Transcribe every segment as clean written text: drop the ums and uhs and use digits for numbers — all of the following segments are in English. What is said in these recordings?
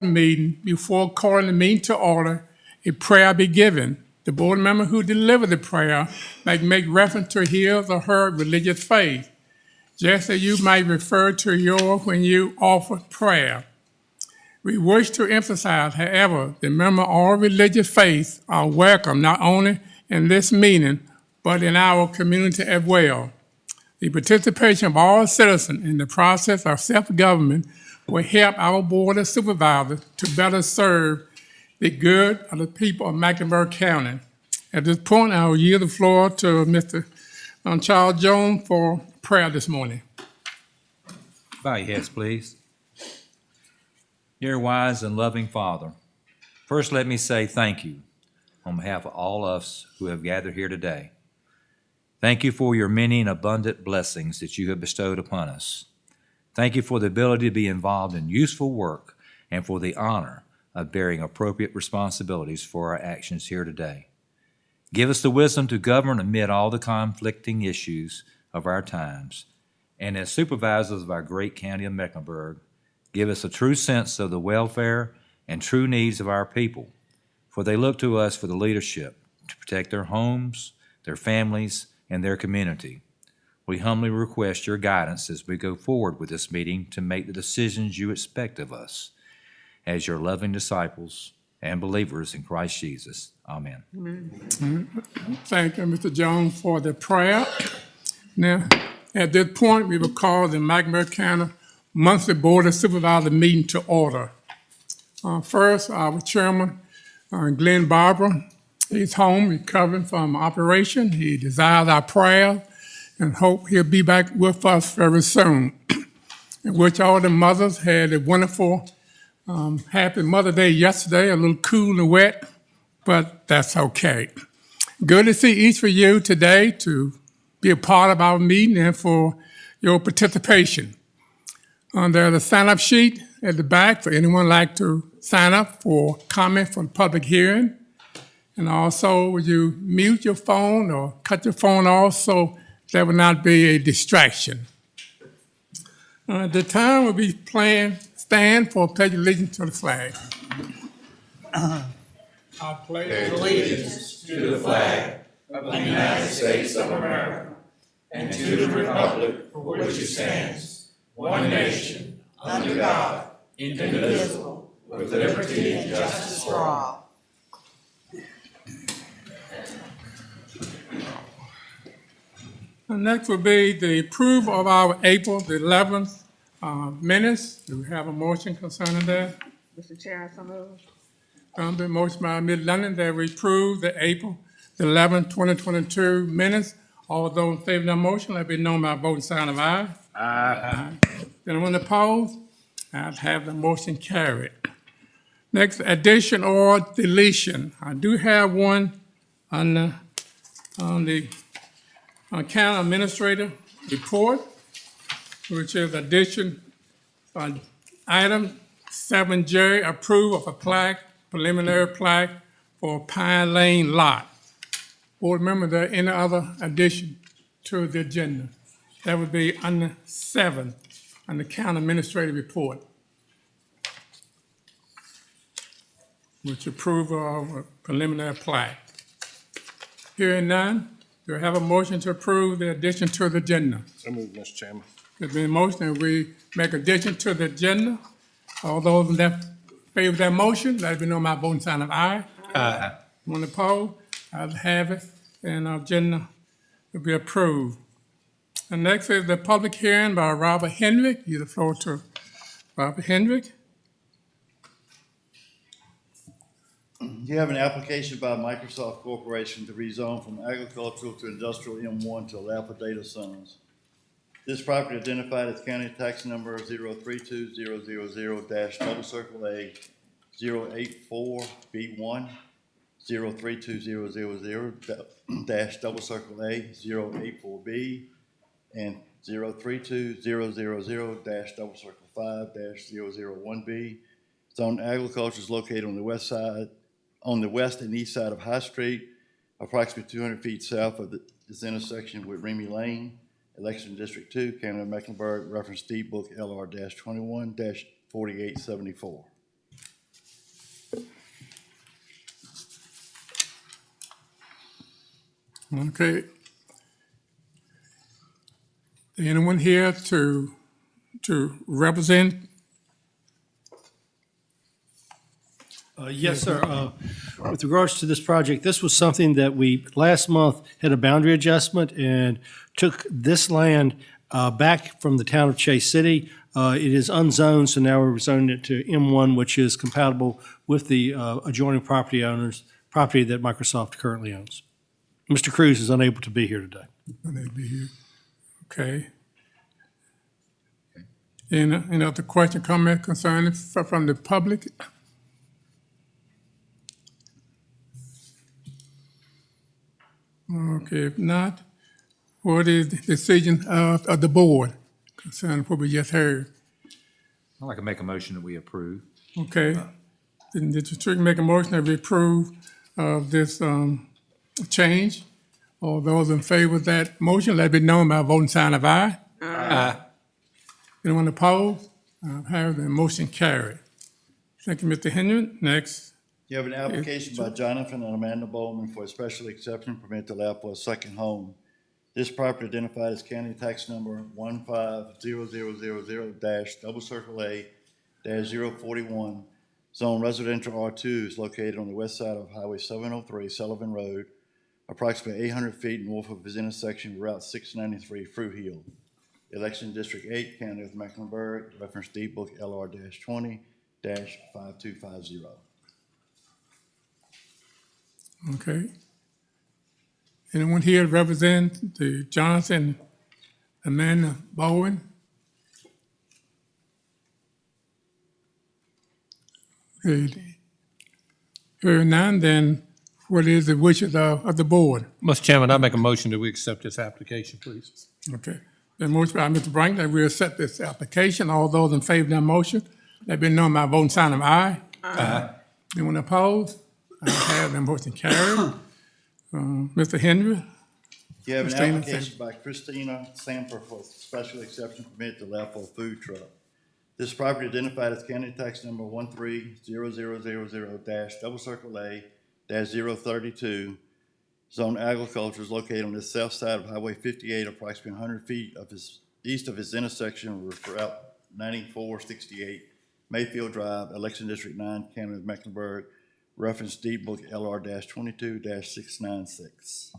meeting, before calling the meeting to order, a prayer be given. The board member who delivered the prayer may make reference to his or her religious faith, just as you might refer to yours when you offer prayer. We wish to emphasize, however, that members of all religious faiths are welcome not only in this meeting, but in our community as well. The participation of all citizens in the process of self-government will help our Board of Supervisors to better serve the good of the people of Mecklenburg County. At this point, I will yield the floor to Mr. Charles Jones for prayer this morning. Bow your heads, please. Dear wise and loving Father, first let me say thank you on behalf of all of us who have gathered here today. Thank you for your many and abundant blessings that you have bestowed upon us. Thank you for the ability to be involved in useful work and for the honor of bearing appropriate responsibilities for our actions here today. Give us the wisdom to govern amid all the conflicting issues of our times. And as supervisors of our great county of Mecklenburg, give us a true sense of the welfare and true needs of our people, for they look to us for the leadership to protect their homes, their families, and their community. We humbly request your guidance as we go forward with this meeting to make the decisions you expect of us as your loving disciples and believers in Christ Jesus. Amen. Amen. Thank you, Mr. Jones, for the prayer. Now, at this point, we will call the Mecklenburg County Monthly Board of Supervisors meeting to order. First, our chairman, Glenn Barber, he's home recovering from operation. He desires our prayer and hope he'll be back with us very soon. In which all the mothers had a wonderful, happy Mother's Day yesterday, a little cool and wet, but that's okay. Good to see each of you today to be a part of our meeting and for your participation. There's a sign-up sheet at the back for anyone who'd like to sign up for comment from public hearing. And also, would you mute your phone or cut your phone off so that will not be a distraction. At the time, we'll be stand for pledge allegiance to the flag. I pledge allegiance to the flag of the United States of America and to the republic for which it stands, one nation, under God, indivisible, with liberty and justice for all. Next will be the approval of our April the 11th minutes. Do we have a motion concerning that? Mr. Chair, I so move. The motion by Ms. London that we approve the April the 11th, 2022 minutes. All those in favor of the motion, let it be known by a voting sign of aye. Aye. Anyone opposed? I'll have the motion carried. Next, addition or deletion. I do have one on the County Administrator report, which is addition on item 7J, approval of a plaque, preliminary plaque for Pine Lane lot. Board member, there any other addition to the agenda? That would be under 7 on the County Administrator report, which approval of a preliminary plaque. Hearing none, do I have a motion to approve the addition to the agenda? So moved, Mr. Chairman. There's been a motion that we make addition to the agenda. All those in favor of that motion, let it be known by voting sign of aye. Aye. One opposed, I'll have it, and our agenda will be approved. And next is the public hearing by Robert Hendrick. Give the floor to Robert Hendrick. You have an application by Microsoft Corporation to rezone from agricultural to industrial M1 to allow for data centers. This property identified as county tax number 032000-A 084B1, 032000-A 084B, and 032000-5-001B. Zone agriculture is located on the west and east side of High Street, approximately 200 feet south of this intersection with Remy Lane, Election District 2, County of Mecklenburg, reference deed book LR-21-4874. Okay. Anyone here to represent? Yes, sir. With regards to this project, this was something that we, last month, had a boundary adjustment and took this land back from the town of Chase City. It is unzoned, so now we're rezoning it to M1, which is compatible with the adjoining property owners, property that Microsoft currently owns. Mr. Cruz is unable to be here today. They be here. Okay. Any other question, comment concerning from the public? Okay, if not, what is the decision of the board concerning what we just heard? I'd like to make a motion that we approve. Okay, then did the district make a motion that we approve of this change? All those in favor of that motion, let it be known by a voting sign of aye. Aye. Anyone opposed? I have the motion carried. Thank you, Mr. Henry. Next. You have an application by Jonathan and Amanda Bowman for a special exception permit to allow for a second home. This property identified as county tax number 150000-A-041, zone residential R2, is located on the west side of Highway 703 Sullivan Road, approximately 800 feet north of his intersection with Route 693 Fruit Hill. Election District 8, County of Mecklenburg, reference deed book LR-20-5250. Okay. Anyone here to represent the Jonathan Amanda Bowen? Okay. Hearing none, then what is the wishes of the board? Mr. Chairman, I make a motion that we accept this application, please. Okay. Then motion by Mr. Frank that we accept this application. All those in favor of that motion, let be known by voting sign of aye. Aye. Anyone opposed? I have the motion carried. Mr. Henry? You have an Christina, application by Christina Samper for a special exception permit to allow for a food truck. This property identified as county tax number 130000-A-032, zone agriculture, is located on the south side of Highway 58, approximately 100 feet east of its intersection with Route 9468, Mayfield Drive, Election District 9, County of Mecklenburg, reference deed book LR-22-696.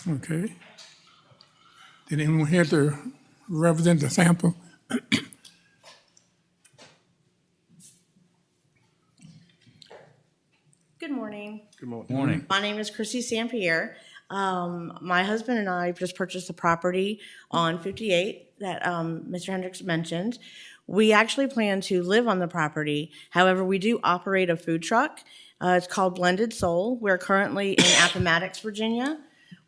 Okay. Did anyone here to represent the sample? Good morning. Morning. My name is Chrissy Sampierre. My husband and I just purchased the property on 58 that Mr. Hendricks mentioned. We actually plan to live on the property. However, we do operate a food truck. It's called Blended Soul. We're currently in Appomattox, Virginia.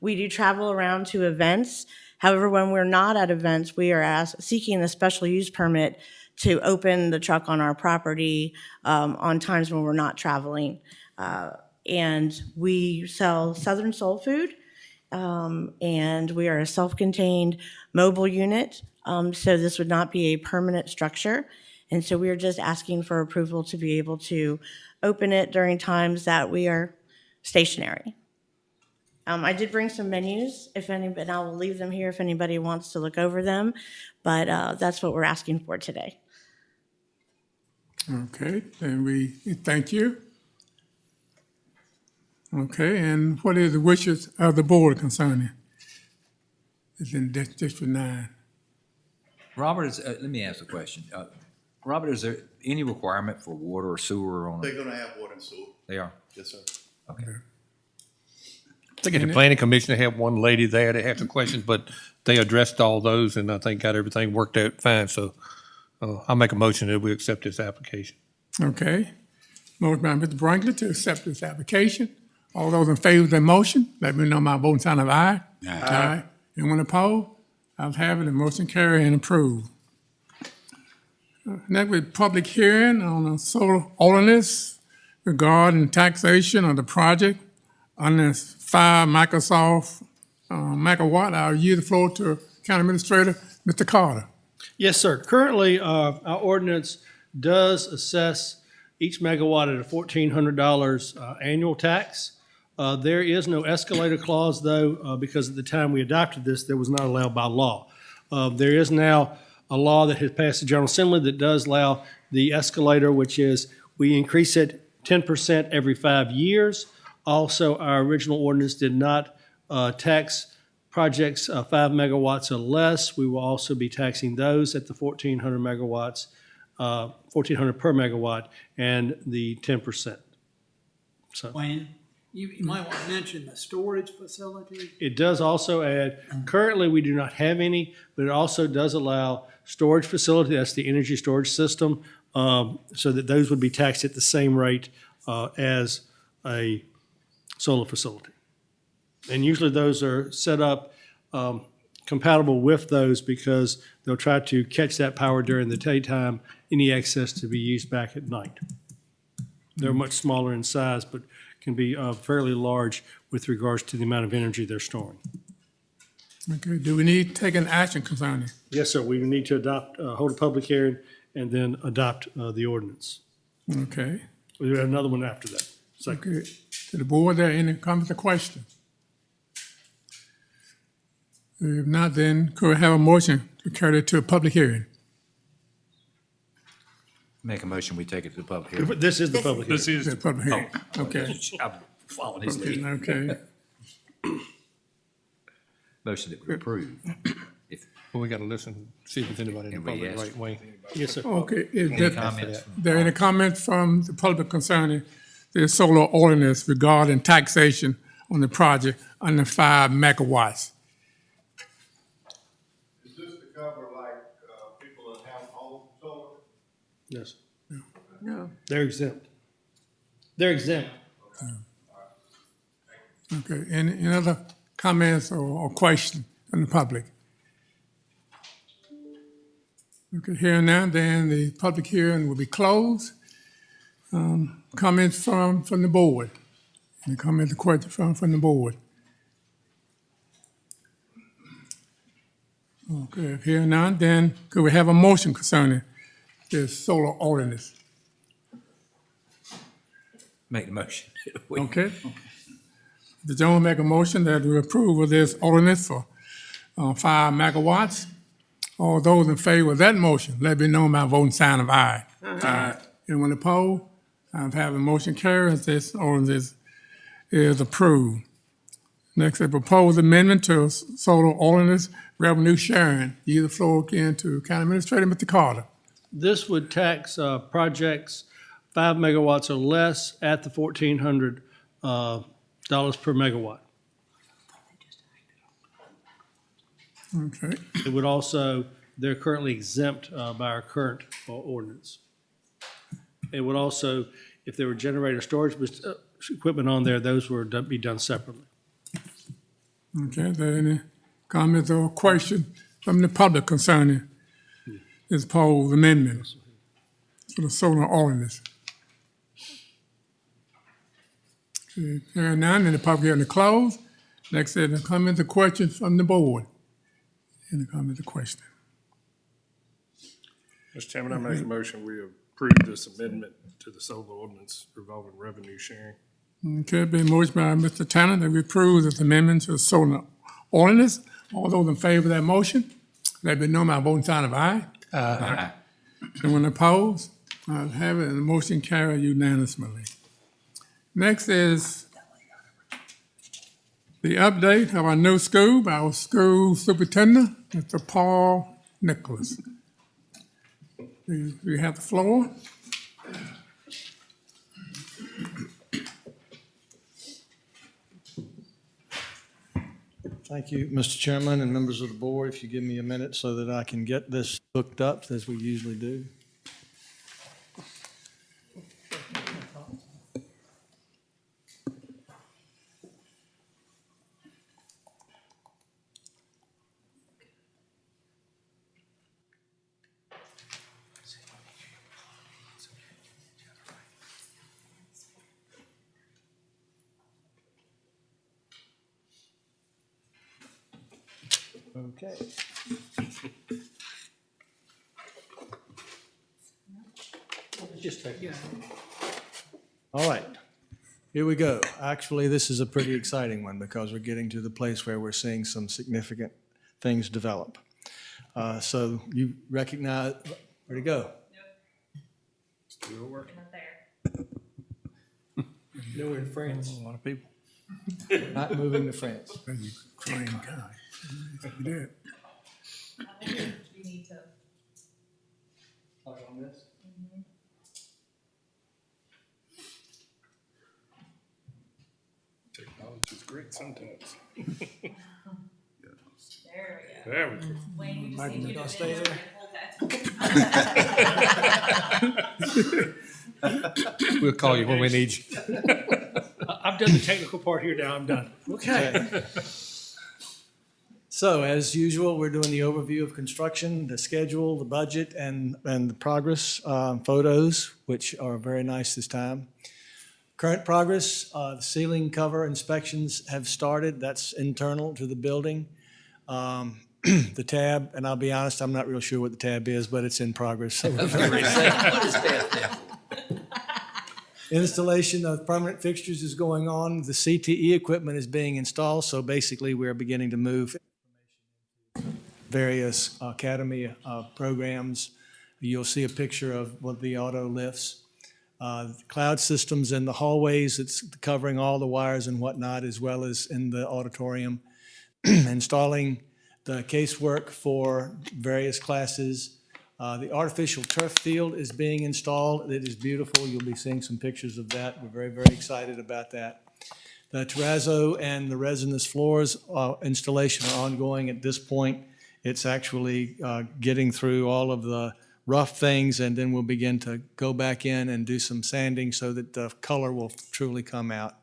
We do travel around to events. However, when we're not at events, we are seeking a special use permit to open the truck on our property on times when we're not traveling. And we sell Southern Soul Food, and we are a self-contained mobile unit. So this would not be a permanent structure. And so we are just asking for approval to be able to open it during times that we are stationary. I did bring some menus, and I will leave them here if anybody wants to look over them, but that's what we're asking for today. Okay, then we thank you. Okay, and what is the wishes of the board concerning? It's in District 9. Robert, let me ask a question. Robert, is there any requirement for water or sewer on They're it? gonna have water and sewer. They are? Yes, sir. Okay. I think at the planning commission, they had one lady there that had some questions, but they addressed all those and I think got everything worked out fine. So I'll make a motion that we accept this application. Okay. Motion by Mr. Brinkley to accept this application. All those in favor of the motion, let me know by voting sign of aye. Aye. Anyone opposed? I'll have it, the motion carried and approved. Next, with public hearing on a solar ordinance regarding taxation of the project under 5 Microsoft megawatt. I'll yield the floor to County Administrator, Mr. Carter. Yes, sir. Currently, our ordinance does assess each megawatt at a $1,400 annual tax. There is no escalator clause, though, because at the time we adopted this, there was not allowed by law. There is now a law that has passed the General Assembly that does allow the escalator, which is we increase it 10% every 5 years. Also, our original ordinance did not tax projects 5 megawatts or less. We will also be taxing those at the 1,400 megawatts, 1,400 per megawatt, and the 10%. So Wayne, you might want to mention the storage facility. it does also add, currently, we do not have any, but it also does allow storage facility, that's the energy storage system, so that those would be taxed at the same rate as a solar facility. And usually those are set up compatible with those because they'll try to catch that power during the daytime, any excess to be used back at night. They're much smaller in size, but can be fairly large with regards to the amount of energy they're storing. Okay, do we need to take an action concerning? Yes, sir, we need to adopt, hold a public hearing and then adopt the ordinance. Okay, We have another one after that. Second. okay. To the board, there any comments or questions? If not, then could we have a motion to carry it to a public hearing? Make a motion, we take it to the public hearing. This is the public hearing. To the public hearing, okay, I'm following his lead. okay. Motion that we approve. If, Well, we got to listen, see if there's anybody in the And we public, ask- right, Wayne? Yes, sir. Okay, is any there, comments? there any comments from the public concerning the solar ordinance regarding taxation on the project under 5 megawatts? Is this to cover like, people that have home solar? Yes. No. They're exempt. They're exempt. Okay, any other comments or questions from the public? Okay, hearing none, then the public hearing will be closed. Comments from the board? Any comments or questions from the board? Okay, hearing none, then could we have a motion concerning this solar ordinance? Make the motion. Okay. The gentleman make a motion that we approve of this ordinance for 5 megawatts. All those in favor of that motion, let me know by voting sign of aye. Aye. Anyone opposed? I have a motion carries. This ordinance is approved. Next, a proposed amendment to solar ordinance revenue sharing. Yield the floor again to County Administrator, Mr. Carter. This would tax projects 5 megawatts or less at the $1,400 per megawatt. Okay. It would also, they're currently exempt by our current ordinance. It would also, if there were generator storage equipment on there, those would be done separately. Okay, are there any comments or questions from the public concerning this proposed amendment to the solar ordinance? Okay, hearing none, then the public hearing is closed. Next, any comments or questions from the board? Any comments or questions? Mr. Chairman, I make a motion, we approve this amendment to the solar ordinance revolving revenue sharing. Okay, been motioned by Mr. Tanner that we approve this amendment to the solar ordinance. All those in favor of that motion, let me know by voting sign of aye. Aye. Anyone opposed? I have it, and the motion carried unanimously. Next is the update of our new school by our school superintendent, Mr. Paul Nicholas. You have the floor. Thank you, Mr. Chairman and members of the board. If you give me a minute so that I can get this hooked up as we usually do. Okay. Just take it. All right. Here we go. Actually, this is a pretty exciting one because we're getting to the place where we're seeing some significant things develop. So you recognize, where'd it go? Still working. Nowhere in France. A lot of people. Not moving to France. You crying guy. You did. Technology is great sometimes. There we go. You gonna stay there? We'll call you when we need you. I've done the technical part here, now I'm done. Okay. So as usual, we're doing the overview of construction, the schedule, the budget, and the progress photos, which are very nice this time. Current progress, the ceiling cover inspections have started. That's internal to the building. The tab, and I'll be honest, I'm not real sure what the tab is, but it's in progress. So we're very Installation of permanent fixtures is going on. The CTE equipment is being installed, so basically we're beginning to move various academy programs. You'll see a picture of what the auto lifts. Cloud systems in the hallways, it's covering all the wires and whatnot, as well as in the auditorium. Installing the casework for various classes. The artificial turf field is being installed. It is beautiful. You'll be seeing some pictures of that. We're very, very excited about that. The terrazzo and the resinous floors installation are ongoing at this point. It's actually getting through all of the rough things, and then we'll begin to go back in and do some sanding so that the color will truly come out.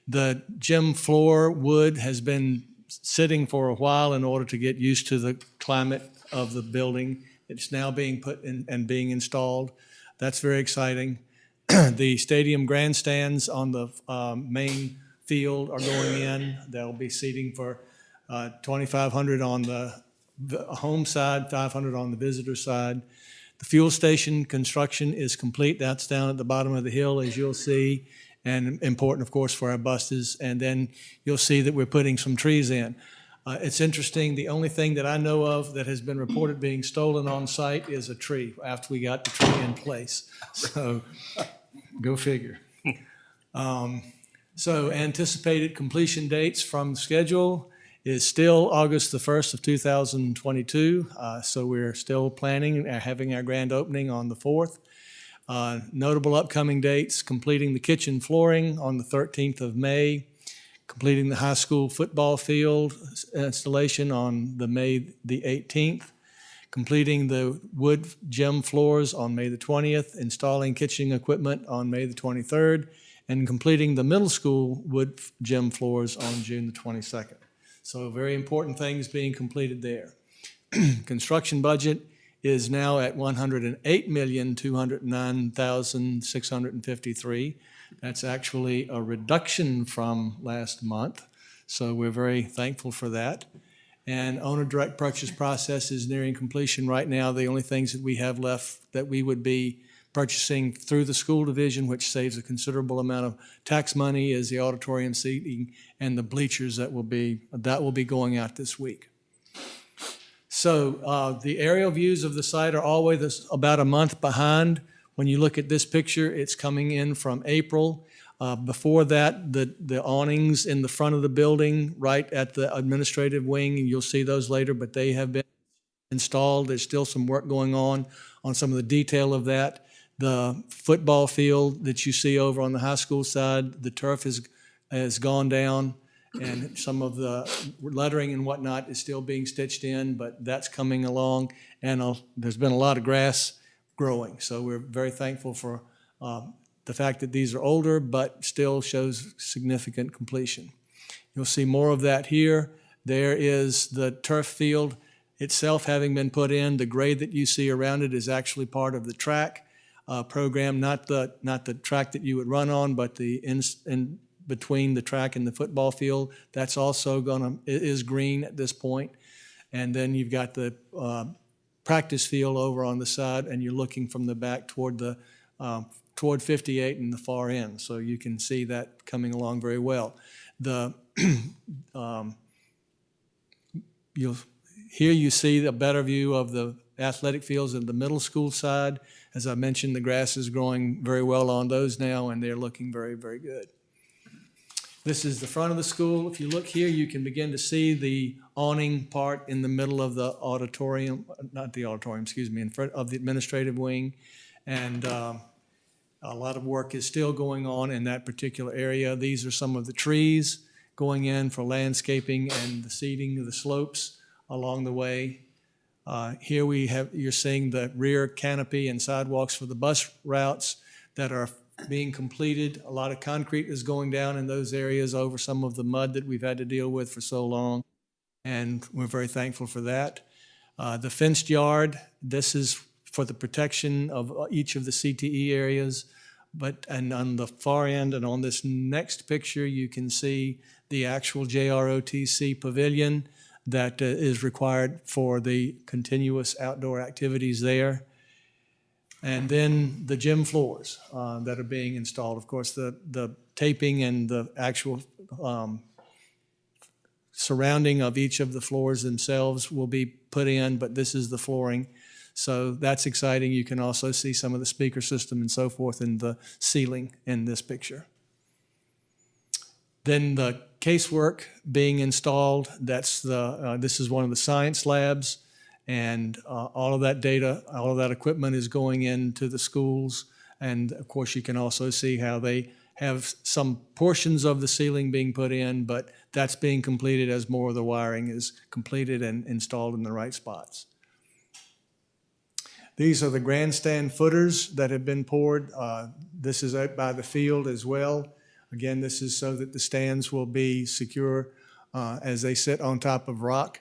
The gym floor wood has been sitting for a while in order to get used to the climate of the building. It's now being put in and being installed. That's very exciting. The stadium grandstands on the main field are going in. There'll be seating for 2,500 on the home side, 500 on the visitor side. The fuel station construction is complete. That's down at the bottom of the hill, as you'll see, and important, of course, for our buses. And then you'll see that we're putting some trees in. It's interesting, the only thing that I know of that has been reported being stolen on site is a tree after we got the tree in place. So, go figure. So anticipated completion dates from the schedule is still August the 1st of 2022. So we're still planning, having our grand opening on the 4th. Notable upcoming dates, completing the kitchen flooring on the 13th of May, completing the high school football field installation on May the 18th, completing the wood gym floors on May the 20th, installing kitchen equipment on May the 23rd, and completing the middle school wood gym floors on June the 22nd. So very important things being completed there. Construction budget is now at $108,209,653. That's actually a reduction from last month, so we're very thankful for that. And owner direct purchase process is nearing completion right now. The only things that we have left that we would be purchasing through the school division, which saves a considerable amount of tax money, is the auditorium seating and the bleachers that will be going out this week. So the aerial views of the site are always about a month behind. When you look at this picture, it's coming in from April. Before that, the awnings in the front of the building, right at the administrative wing, and you'll see those later, but they have been installed. There's still some work going on some of the detail of that. The football field that you see over on the high school side, the turf has gone down, and some of the lettering and whatnot is still being stitched in, but that's coming along, and there's been a lot of grass growing. So we're very thankful for the fact that these are older, but still shows significant completion. You'll see more of that here. There is the turf field itself having been put in. The grade that you see around it is actually part of the track program, not the track that you would run on, but the in between the track and the football field. That's also is green at this point. And then you've got the practice field over on the side, and you're looking from the back toward toward 58 in the far end, so you can see that coming along very well. The here you see a better view of the athletic fields in the middle school side. As I mentioned, the grass is growing very well on those now, and they're looking very, very good. This is the front of the school. If you look here, you can begin to see the awning part in the middle of the auditorium, not the auditorium, excuse me, in front of the administrative wing. And a lot of work is still going on in that particular area. These are some of the trees going in for landscaping and the seeding of the slopes along the way. Here you're seeing the rear canopy and sidewalks for the bus routes that are being completed. A lot of concrete is going down in those areas over some of the mud that we've had to deal with for so long, and we're very thankful for that. The fenced yard, this is for the protection of each of the CTE areas, and on the far end and on this next picture, you can see the actual JROTC pavilion that is required for the continuous outdoor activities there. And then the gym floors that are being installed. Of course, the taping and the actual surrounding of each of the floors themselves will be put in, but this is the flooring. So that's exciting. You can also see some of the speaker system and so forth in the ceiling in this picture. Then the casework being installed, this is one of the science labs, and all of that data, all of that equipment is going into the schools. And of course, you can also see how they have some portions of the ceiling being put in, but that's being completed as more of the wiring is completed and installed in the right spots. These are the grandstand footers that have been poured. This is out by the field as well. Again, this is so that the stands will be secure as they sit on top of rock.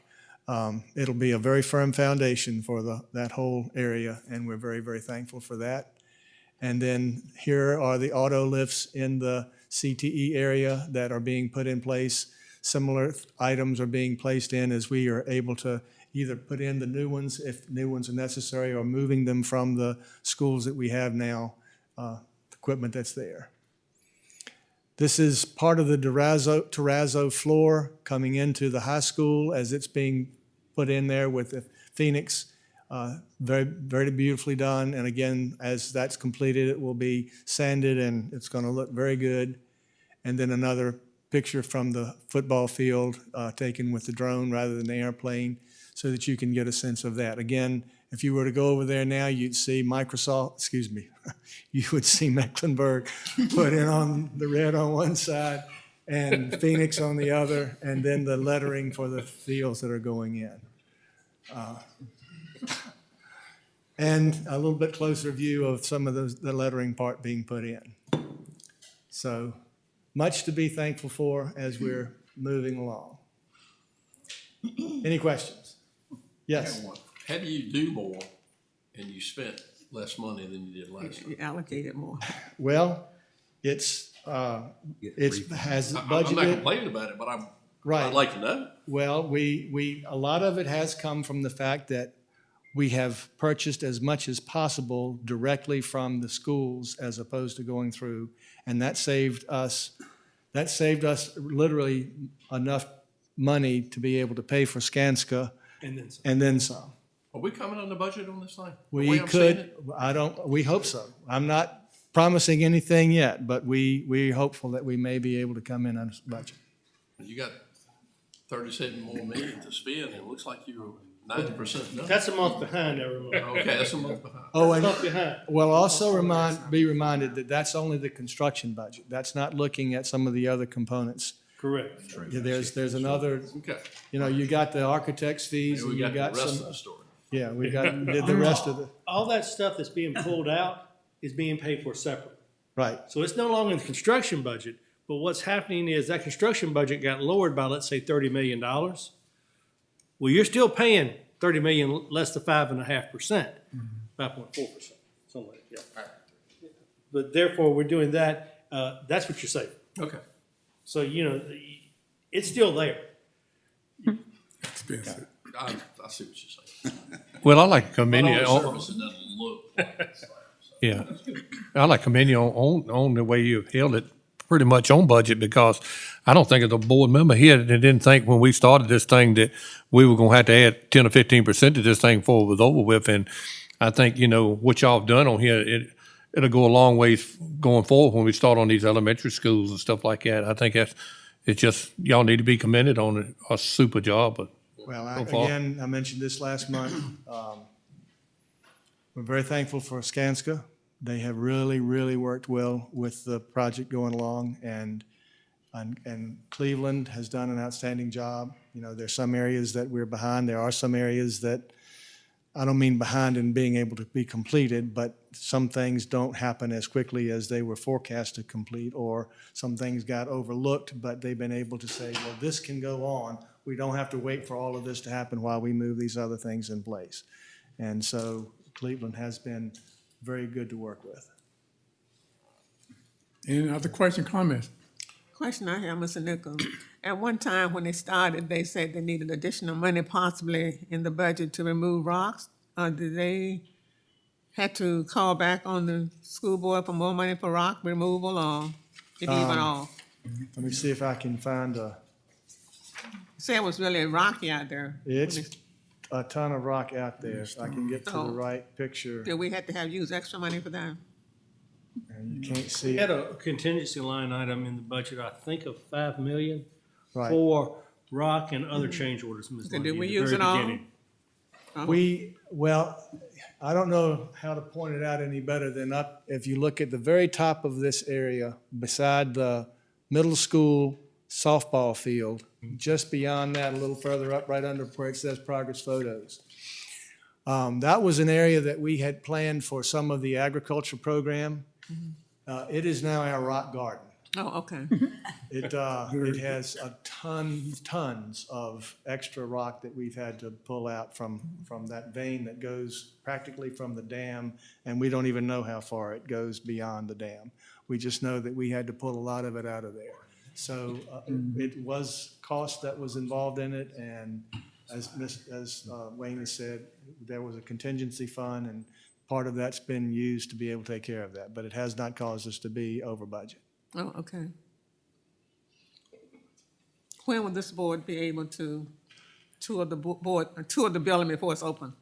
It'll be a very firm foundation for that whole area, and we're very, very thankful for that. And then here are the auto lifts in the CTE area that are being put in place. Similar items are being placed in as we are able to either put in the new ones if new ones are necessary, or moving them from the schools that we have now, equipment that's there. This is part of the terrazzo floor coming into the high school as it's being put in there with the Phoenix. Very, very beautifully done. And again, as that's completed, it will be sanded and it's going to look very good. And then another picture from the football field taken with the drone rather than the airplane, so that you can get a sense of that. Again, if you were to go over there now, you'd see you would see Mecklenburg put in on the red on one side and Phoenix on the other, and then the lettering for the fields that are going in. And a little bit closer view of some of the lettering part being put in. So much to be thankful for as we're moving along. Any questions? Yes. How do you do more and you spent less money than you did last time? You allocated more. Well, has budgeted. I'm not complaining about it, but I'd like to know. Well, a lot of it has come from the fact that we have purchased as much as possible directly from the schools as opposed to going through, and that saved us literally enough money to be able to pay for Skanska and then some. Are we coming on the budget on this thing? We hope so. I'm not promising anything yet, but we're hopeful that we may be able to come in on a budget. You got 37 more million to spend, and it looks like you're 90% done. That's a month behind every month. Okay, that's a month behind. Oh, and Month behind. well, also be reminded that that's only the construction budget. That's not looking at some of the other components. Correct. Yeah, there's another, Okay. you got the architect's fees, And and we you got got the rest some. of the story. Yeah, we got the rest of the, All that stuff that's being pulled out is being paid for separately. right. So it's no longer in the construction budget, but what's happening is that construction budget got lowered by, let's say, $30 million. Well, you're still paying $30 million less than 5.5%, 5.4%, something like that. Yeah. But therefore, we're doing that. That's what you're saying. Okay. So, it's still there. Expensive. I see what you're saying. Well, I like to commend But you. on the surface, it doesn't look like it's there, so. Yeah. I like commend you on the way you held it pretty much on budget, because I don't think as a board member here that didn't think when we started this thing that we were gonna have to add 10 or 15% to this thing before it was over with. And I think, what y'all have done on here, it'll go a long ways going forward when we start on these elementary schools and stuff like that. I think it's just, y'all need to be commended on a super job, but Well, so far. again, I mentioned this last month. We're very thankful for Skanska. They have really, really worked well with the project going along, and Cleveland has done an outstanding job. There's some areas that we're behind. There are some areas that, I don't mean behind in being able to be completed, but some things don't happen as quickly as they were forecast to complete, or some things got overlooked, but they've been able to say, well, this can go on. We don't have to wait for all of this to happen while we move these other things in place. And so Cleveland has been very good to work with. Any other question, comments? Question I have, Mr. Nichols. At one time when they started, they said they needed additional money possibly in the budget to remove rocks. Did they had to call back on the school board for more money for rock removal, or did it even all? Let me see if I can find Say it was really rocky out there. it's a ton of rock out there. If I can get to the Oh. right picture, Did we have to use extra money for that? and you can't see We it. had a contingency line item in the budget, I think of 5 million Right. for rock and other change orders, Ms. Okay, Lundy, did we at the use very it all? beginning. Well, I don't know how to point it out any better than if you look at the very top of this area, beside the middle school softball field, just beyond that, a little further up, right under where it says progress photos. That was an area that we had planned for some of the agriculture program. It is now our rock garden. Oh, okay. It has tons of extra rock that we've had to pull out from that vein that goes practically from the dam, and we don't even know how far it goes beyond the dam. We just know that we had to pull a lot of it out of there. So it was cost that was involved in it, and as Wayne has said, there was a contingency fund, and part of that's been used to be able to take care of that, but it has not caused us to be over budget. Oh, okay. When will this board be able to tour the building before it's open?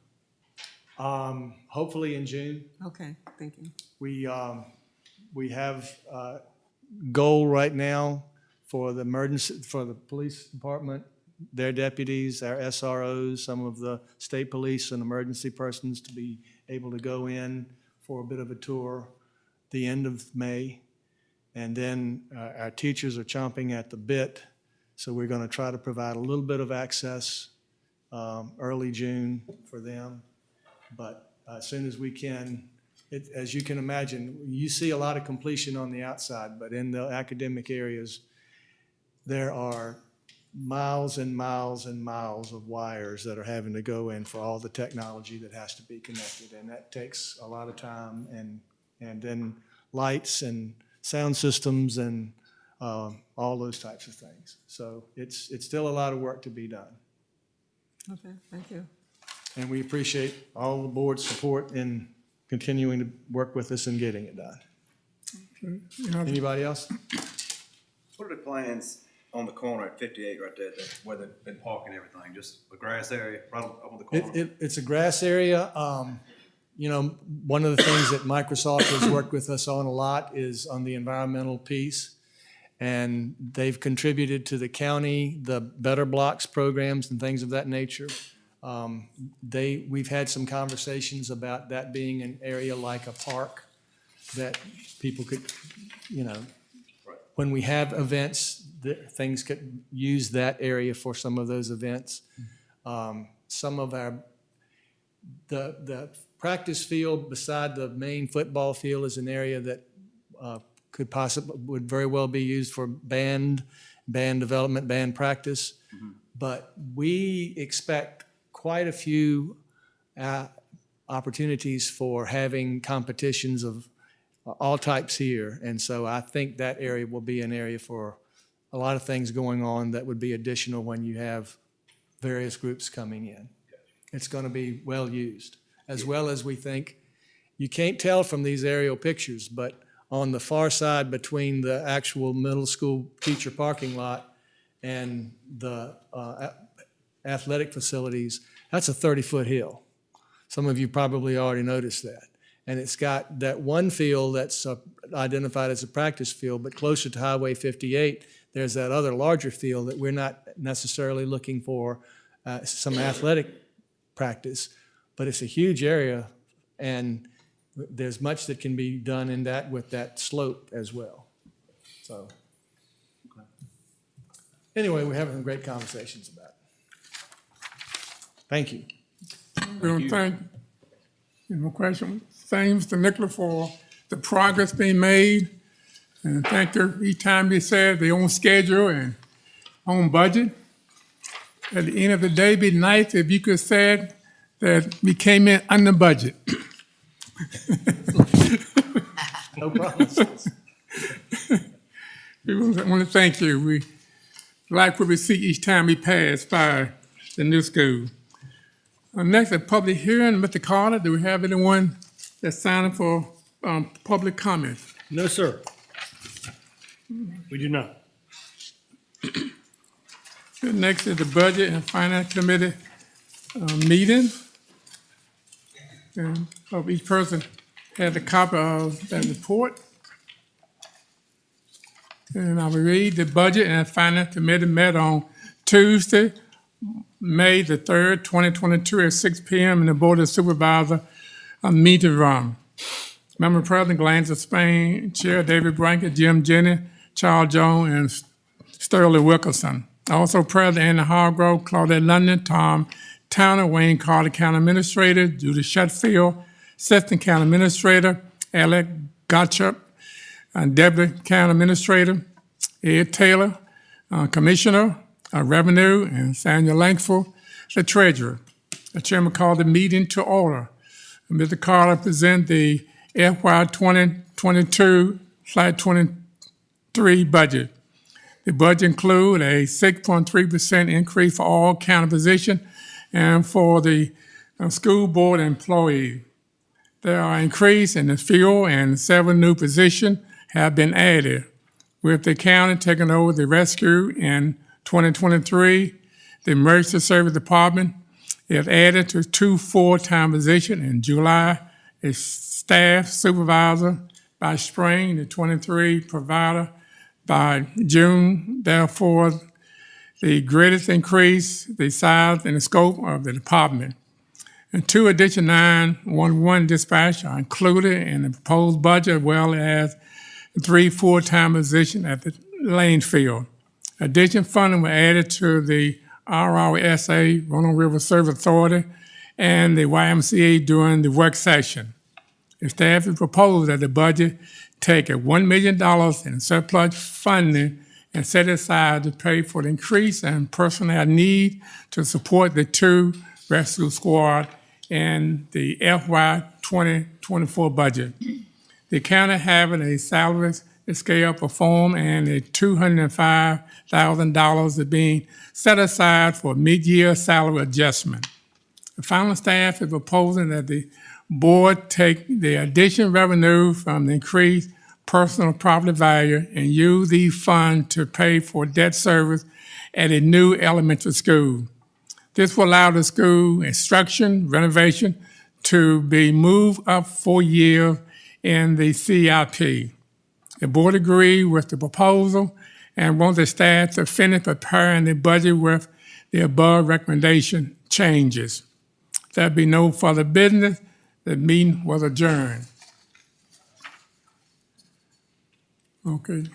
Hopefully in June. Okay, thank you. We have a goal right now for the police department, their deputies, our SROs, some of the state police and emergency persons to be able to go in for a bit of a tour the end of May. And then our teachers are chomping at the bit, so we're going to try to provide a little bit of access early June for them. But as soon as we can, as you can imagine, you see a lot of completion on the outside, but in the academic areas, there are miles and miles and miles of wires that are having to go in for all the technology that has to be connected, and that takes a lot of time, and then lights and sound systems and all those types of things. So it's still a lot of work to be done. Okay, thank you. And we appreciate all the board's support in continuing to work with us and getting it done. Anybody else? What are the plans on the corner at 58 right there, where they've been parking everything? Just a grass area right on the corner? It's a grass area. One of the things that Microsoft has worked with us on a lot is on the environmental piece. And they've contributed to the county, the Better Blocks programs and things of that nature. We've had some conversations about that being an area like a park that people could, when we have events, things could use that area for some of those events. Some of the practice field beside the main football field is an area that would very well be used for band development, band practice. Mm-hmm. But we expect quite a few opportunities for having competitions of all types here. And so I think that area will be an area for a lot of things going on that would be additional when you have various groups coming in. It's going to be well used, as well as we think You can't tell from these aerial pictures, but on the far side between the actual middle school teacher parking lot and the athletic facilities, that's a 30-foot hill. Some of you probably already noticed that. And it's got that one field that's identified as a practice field, but closer to Highway 58, there's that other larger field that we're not necessarily looking for some athletic practice, but it's a huge area, and there's much that can be done in that with that slope as well. So, anyway, we're having some great conversations about it. Thank you. We want to thank, no question, thank Mr. Nicola for the progress being made. And thank her each time they said they're on schedule and on budget. At the end of the day, it'd be nice if you could say that we came in under budget. No problem. We want to thank you. We like what we see each time we pass by the new school. Next, a public hearing. Mr. Carter, do we have anyone that's signing for public comment? No, sir. We do not. Next is the Budget and Finance Committee meeting. And hope each person has a copy of that report. And I will read the Budget and Finance Committee met on Tuesday, May the 3rd, 2022 at 6 p.m. in the Board of Supervisors meeting room. Member President Glanza Spain, Chair David Brankett, Jim Jenny, Charles Jones, and Sterling Wilkerson. Also present Anna Hargrove, Claudette London, Tom Towner, Wayne Carter, County Administrator, Judy Shutfield, Assistant County Administrator, Alec Gottschalk, Deputy County Administrator, Ed Taylor, Commissioner, Revenue, and Samuel Langford, the Treasurer. The Chairman called the meeting to order. Mr. Carter present the FY 2022/23 budget. The budget includes a 6.3% increase for all county positions and for the school board employees. There are increases in the fuel and 7 new positions have been added. With the county taking over the rescue in 2023, the Emergency Service Department is added to 2 full-time positions in July, a staff supervisor by spring, the 23 provider by June. Therefore, the greatest increase, the size and the scope of the department. And 2 additional 911 dispatch are included in the proposed budget, as well as 3 full-time positions at the Lane Field. Additional funding was added to the RRSA, Roanoke River Service Authority, and the YMCA during the work session. The staff has proposed that the budget take a $1 million in surplus funding and set aside to pay for the increase in personnel need to support the 2 rescue squad and the FY 2024 budget. The county having a salary scale performed and a $205,000 is being set aside for mid-year salary adjustment. The final staff is proposing that the board take the additional revenue from the increased personal property value and use these funds to pay for debt service at a new elementary school. This will allow the school instruction renovation to be moved up 4 years in the CIP. The board agreed with the proposal and wants the staff to finish preparing the budget with the above recommendation changes. There be no further business. The meeting was adjourned. Okay.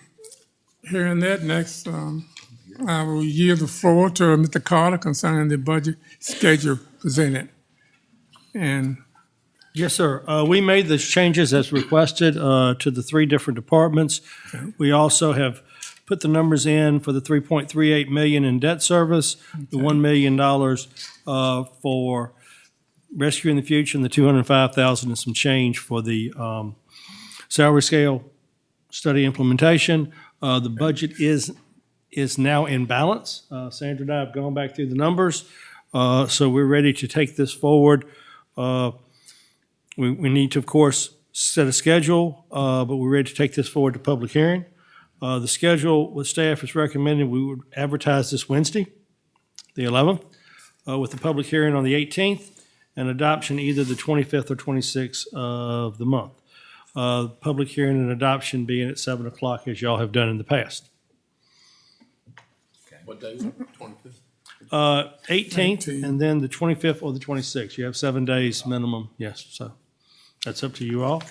Hearing that, next, I will yield the floor to Mr. Carter concerning the budget schedule presented. And Yes, sir. We made the changes as requested to the 3 different departments. Okay. We also have put the numbers in for the $3.38 million in debt service, the $1 million for Rescue in the Future, and the $205,000 and some change for the salary scale study implementation. The budget is now in balance. Sandra and I have gone back through the numbers, so we're ready to take this forward. We need to, of course, set a schedule, but we're ready to take this forward to public hearing. The schedule with staff is recommended we would advertise this Wednesday, the 11th, with the public hearing on the 18th and adoption either the 25th or 26th of the month. Public hearing and adoption being at 7 o'clock as y'all have done in the past. What day? 25th? 18th and then the 25th or the 26th. You have 7 days minimum, yes, so that's up to you all.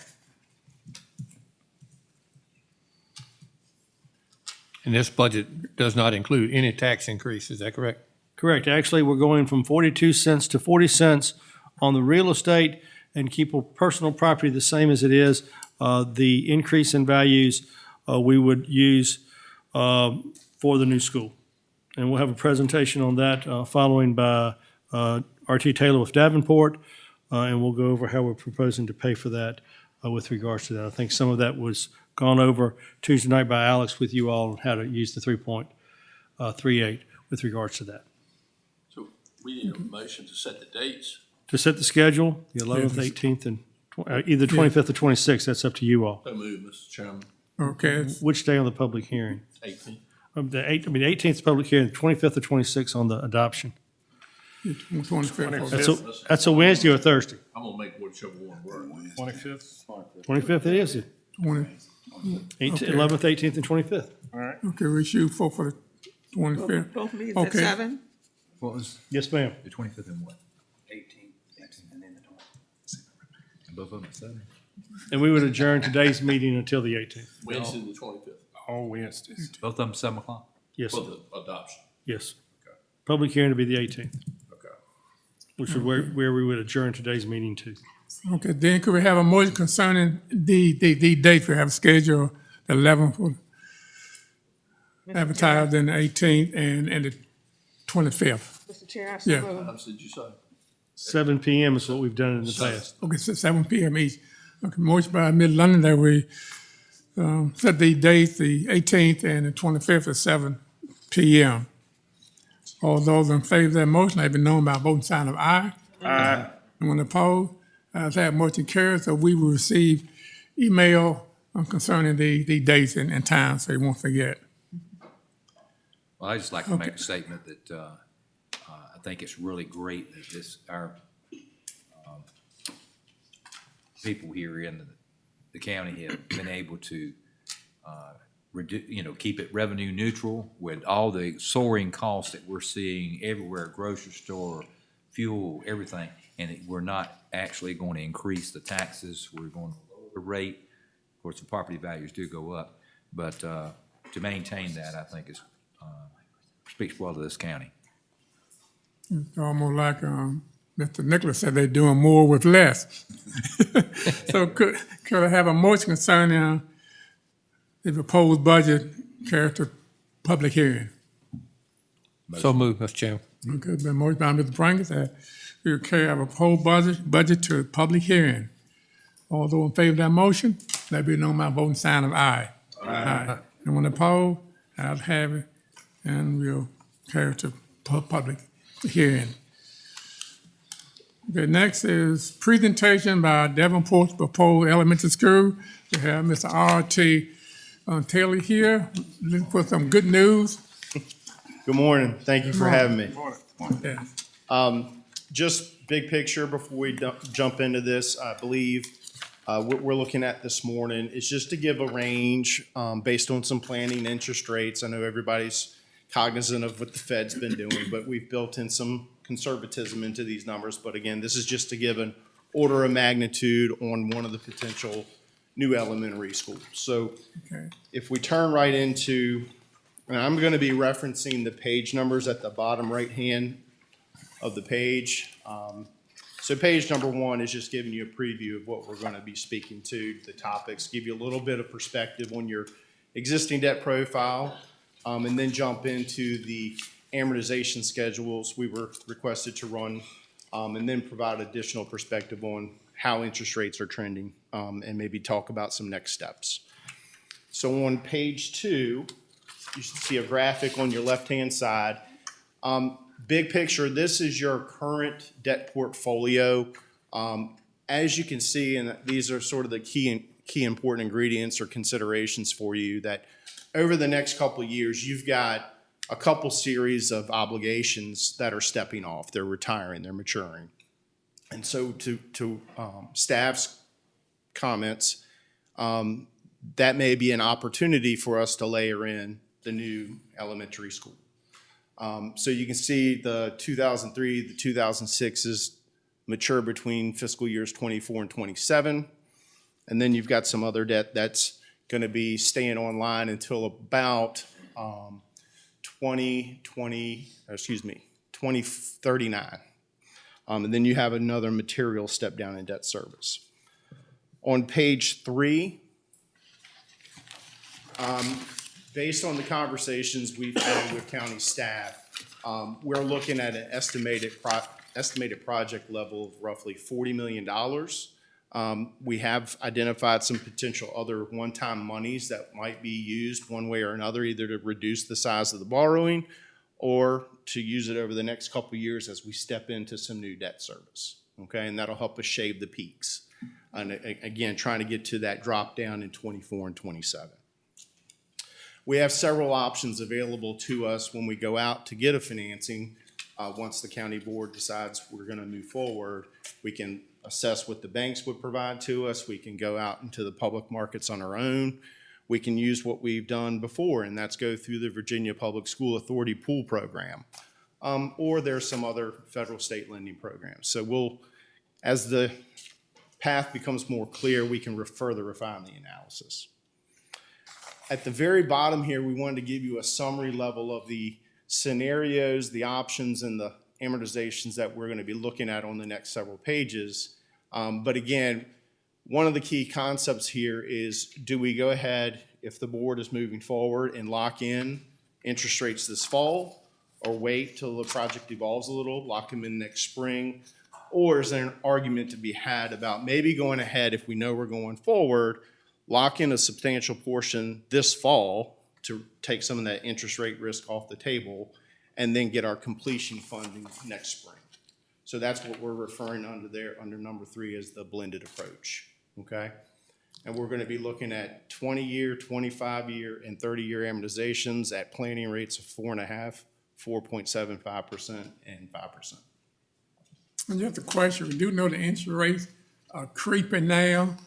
And this budget does not include any tax increase, is that correct? Correct. Actually, we're going from 42 cents to 40 cents on the real estate and keep personal property the same as it is. The increase in values we would use for the new school. And we'll have a presentation on that following by R.T. Taylor with Davenport, and we'll go over how we're proposing to pay for that with regards to that. I think some of that was gone over Tuesday night by Alex with you all on how to use the 3.38 with regards to that. So we need a motion to set the dates. To set the schedule, the 11th, 18th, and either 25th or 26th, that's up to you all. So move, Mr. Chairman. Okay, Which day on the public hearing? 18. The 18th is public hearing, the 25th or 26th on the adoption. 25th. That's a Wednesday or Thursday? I'm gonna make whichever one work. 25th? 25th it is. 20. 11th, 18th, and 25th. Okay, we shoot for the 25th. Both meetings at Okay. 7? What was Yes, ma'am. the 25th and what? 18, and then the 20. And both of them at 7? And we would adjourn today's meeting until the 18th. Wednesday, the 25th, All Wednesdays. Both of them 7 o'clock? Yes, for the adoption. yes. Public hearing to be the 18th, Okay. which is where we would adjourn today's meeting to. Okay, then could we have a motion concerning the dates we have scheduled, the 11th, for advertised, and the 18th, and the 25th? Mr. Chair, I Yeah. suppose. How did you say? 7 p.m. is what we've done in the past. Okay, so 7 p.m. each. Okay, motion by Mid-London that we set the dates, the 18th and the 25th at 7 p.m. All those in favor of that motion, have been known by a voting sign of aye. Aye. And when opposed, that motion carries, so we will receive email concerning the dates and times, so you won't forget. Well, I'd just like to make a statement that I think it's really great that our people here in the county have been able to keep it revenue neutral with all the soaring costs that we're seeing everywhere, grocery store, fuel, everything. And we're not actually going to increase the taxes. We're going to lower the rate. Of course, the property values do go up, but to maintain that, I think speaks well to this county. It's almost like Mr. Nicholas said, they're doing more with less. So could I have a motion concerning the proposed budget carried to public hearing? So moved, Mr. Chairman. Okay, been motion by Mr. Prangus that we will carry our proposed budget to public hearing. All those in favor of that motion, let be known by voting sign of aye. Aye. And when opposed, I'll have it, and we'll carry it to public hearing. Okay, next is presentation by Davenport proposed elementary school. We have Mr. R.T. Taylor here, looking for some good news. Good morning. Thank you for having me. Yeah. Just big picture before we jump into this, I believe what we're looking at this morning is just to give a range based on some planning interest rates. I know everybody's cognizant of what the Fed's been doing, but we've built in some conservatism into these numbers. But again, this is just to give an order of magnitude on one of the potential new elementary schools. So if we turn right into, and I'm going to be referencing the page numbers at the bottom right hand of the page. So page number 1 is just giving you a preview of what we're going to be speaking to, the topics, give you a little bit of perspective on your existing debt profile, and then jump into the amortization schedules we were requested to run, and then provide additional perspective on how interest rates are trending, and maybe talk about some next steps. So on page 2, you should see a graphic on your left-hand side. Big picture, this is your current debt portfolio As you can see, and these are sort of the key important ingredients or considerations for you, that over the next couple of years, you've got a couple series of obligations that are stepping off. They're retiring, they're maturing. And so to staff's comments, that may be an opportunity for us to layer in the new elementary school. So you can see the 2003, the 2006s mature between fiscal years 24 and 27. And then you've got some other debt that's going to be staying online until about 2039. And then you have another material step down in debt service. On page 3, based on the conversations we've had with county staff, we're looking at an estimated project level of roughly $40 million. We have identified some potential other one-time monies that might be used one way or another, either to reduce the size of the borrowing or to use it over the next couple of years as we step into some new debt service. Okay, and that'll help us shave the peaks. And again, trying to get to that drop down in 24 and 27. We have several options available to us when we go out to get a financing. Once the county board decides we're going to move forward, we can assess what the banks would provide to us. We can go out into the public markets on our own. We can use what we've done before, and that's go through the Virginia Public School Authority pool program. Or there's some other federal state lending programs. So as the path becomes more clear, we can further refine the analysis. At the very bottom here, we wanted to give you a summary level of the scenarios, the options, and the amortizations that we're going to be looking at on the next several pages. But again, one of the key concepts here is, do we go ahead, if the board is moving forward, and lock in interest rates this fall, or wait till the project evolves a little, lock them in next spring? Or is there an argument to be had about maybe going ahead, if we know we're going forward, lock in a substantial portion this fall to take some of that interest rate risk off the table, and then get our completion funding next spring? So that's what we're referring under there, under number 3, as the blended approach, okay? And we're gonna be looking at 20-year, 25-year, and 30-year amortizations at planning rates of 4.5%, 4.75%, and 5%. And just a question, we do know the interest rates are creeping now.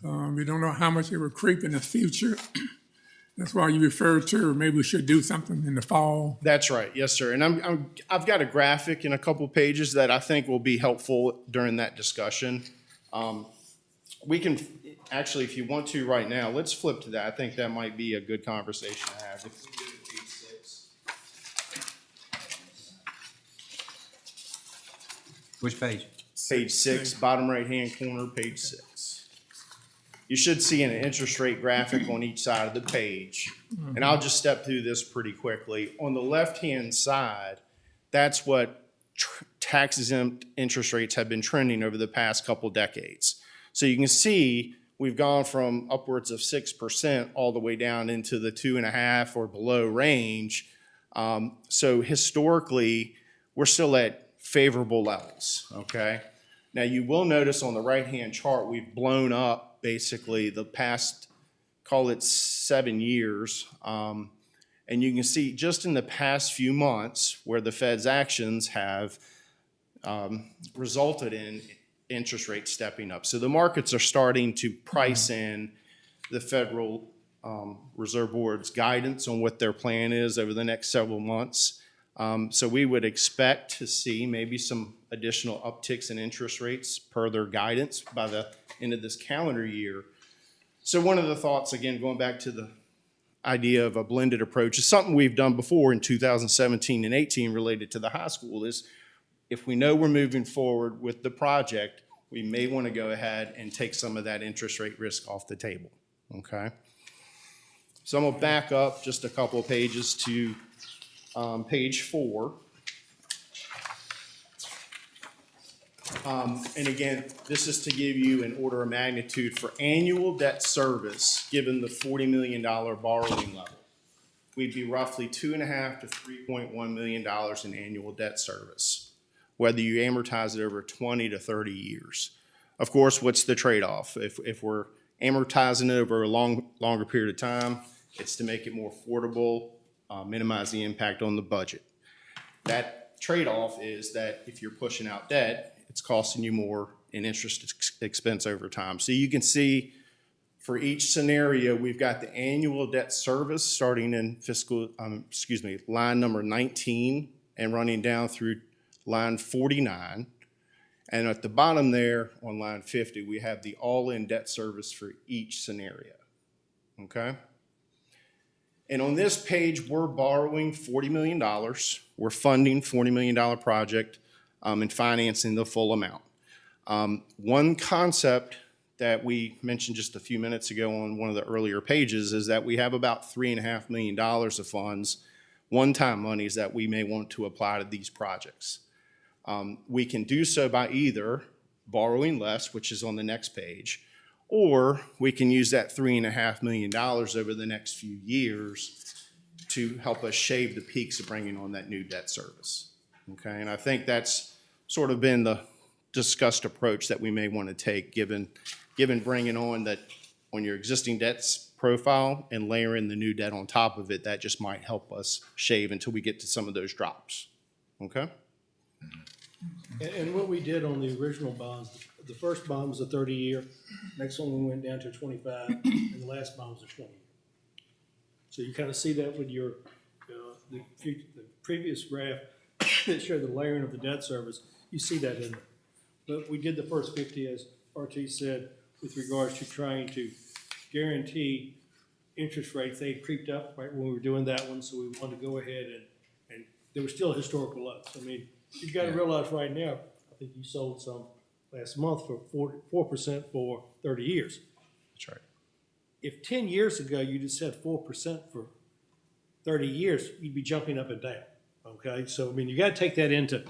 We don't know how much it will creep in the future. That's why you referred to, maybe we should do something in the fall. That's right, yes, sir. And I've got a graphic in a couple pages that I think will be helpful during that discussion. We can, actually, if you want to right now, let's flip to that. I think that might be a good conversation to have. If we go to page 6. Which page? Page 6, bottom right-hand corner, page 6. You should see an interest rate graphic on each side of the page. And I'll just step through this pretty quickly. On the left-hand side, that's what tax-exempt interest rates have been trending over the past couple decades. So you can see we've gone from upwards of 6% all the way down into the 2.5% or below range. So historically, we're still at favorable levels, okay? Now you will notice on the right-hand chart, we've blown up basically the past, call it 7 years. And you can see just in the past few months where the Fed's actions have resulted in interest rates stepping up. So the markets are starting to price in the Federal Reserve Board's guidance on what their plan is over the next several months. So we would expect to see maybe some additional upticks in interest rates per their guidance by the end of this calendar year. So one of the thoughts, again, going back to the idea of a blended approach, is something we've done before in 2017 and 18 related to the high school, is if we know we're moving forward with the project, we may want to go ahead and take some of that interest rate risk off the table, okay? So I'm gonna back up just a couple of pages to page 4. And again, this is to give you an order of magnitude for annual debt service, given the $40 million borrowing level. We'd be roughly $2.5 to $3.1 million in annual debt service, whether you amortize it over 20 to 30 years. Of course, what's the trade-off? If we're amortizing it over a longer period of time, it's to make it more affordable, minimize the impact on the budget. That trade-off is that if you're pushing out debt, it's costing you more in interest expense over time. So you can see for each scenario, we've got the annual debt service starting in line number 19 and running down through line 49. And at the bottom there on line 50, we have the all-in debt service for each scenario, okay? And on this page, we're borrowing $40 million. We're funding $40 million project and financing the full amount. One concept that we mentioned just a few minutes ago on one of the earlier pages is that we have about $3.5 million of funds, one-time monies that we may want to apply to these projects. We can do so by either borrowing less, which is on the next page, or we can use that $3.5 million over the next few years to help us shave the peaks of bringing on that new debt service. Okay, and I think that's sort of been the discussed approach that we may want to take given bringing on that on your existing debts profile and layering the new debt on top of it, that just might help us shave until we get to some of those drops. Okay? And what we did on the original bonds, the first bond was a 30-year, next one we went down to 25, and the last bond was a 20-year. So you kind of see that with your, the previous graph that showed the layering of the debt service, you see that in there. But we did the first 50, as RT said, with regards to trying to guarantee interest rates. They creeped up right when we were doing that one, so we wanted to go ahead and there were still historical lows. I mean, you've got to realize right now, I think you sold some last month for 4% for 30 years. That's right. If 10 years ago you just said 4% for 30 years, you'd be jumping up and down. Okay, so I mean, you got to take that into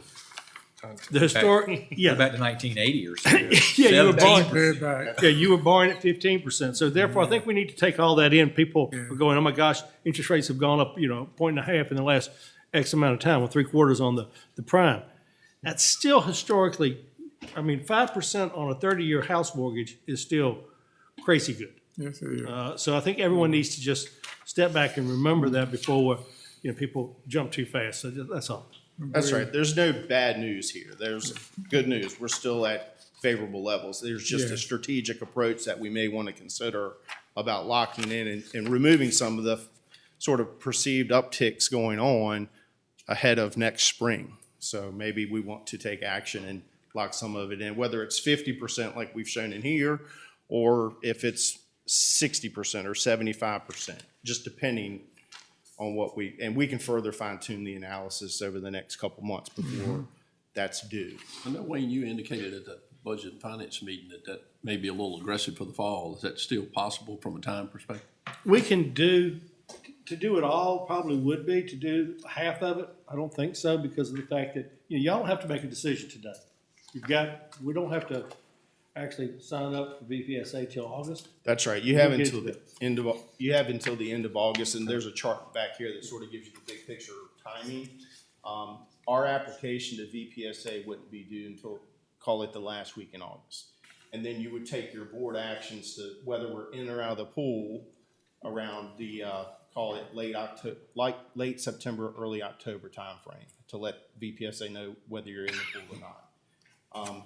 the historic. Go back to 1980 or so. Yeah, you were borrowing. 17%. Yeah, you were borrowing at 15%. So therefore, I think we need to take all that in. People are going, oh my gosh, interest rates have gone up, 1.5 in the last X amount of time, with 3/4 on the prime. That's still historically, I mean, 5% on a 30-year house mortgage is still crazy good. Yes, it is. So I think everyone needs to just step back and remember that before people jump too fast. So that's all. That's right. There's no bad news here. There's good news. We're still at favorable levels. There's just a strategic approach that we may want to consider about locking in and removing some of the sort of perceived upticks going on ahead of next spring. So maybe we want to take action and lock some of it in, whether it's 50% like we've shown in here, or if it's 60% or 75%, just depending on what we can further fine tune the analysis over the next couple months before that's due. I know, Wayne, you indicated at the Budget and Finance meeting that may be a little aggressive for the fall. Is that still possible from a time perspective? We can do it all, probably would be. To do half of it, I don't think so, because of the fact that y'all don't have to make a decision today. We don't have to actually sign up for Vpsa till August. That's right. You have until the end of August, and there's a chart back here that sort of gives you the big picture timing. Our application to Vpsa wouldn't be due until, call it, the last week in August. And then you would take your board actions to whether we're in or out of the pool around the, call it late September, early October timeframe to let Vpsa know whether you're in the pool or not.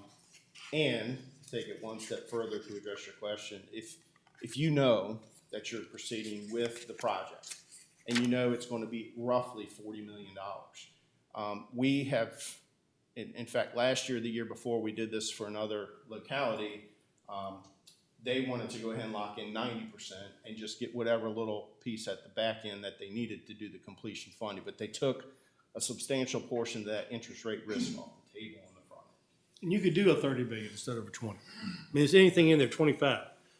And take it one step further to address your question, if you know that you're proceeding with the project and you know it's going to be roughly $40 million, we have, in fact, last year, the year before, we did this for another locality. They wanted to go ahead and lock in 90% and just get whatever little piece at the back end that they needed to do the completion funding, but they took a substantial portion of that interest rate risk off the table. And you could do a 30 billion instead of a 20. I mean, is anything in there 25,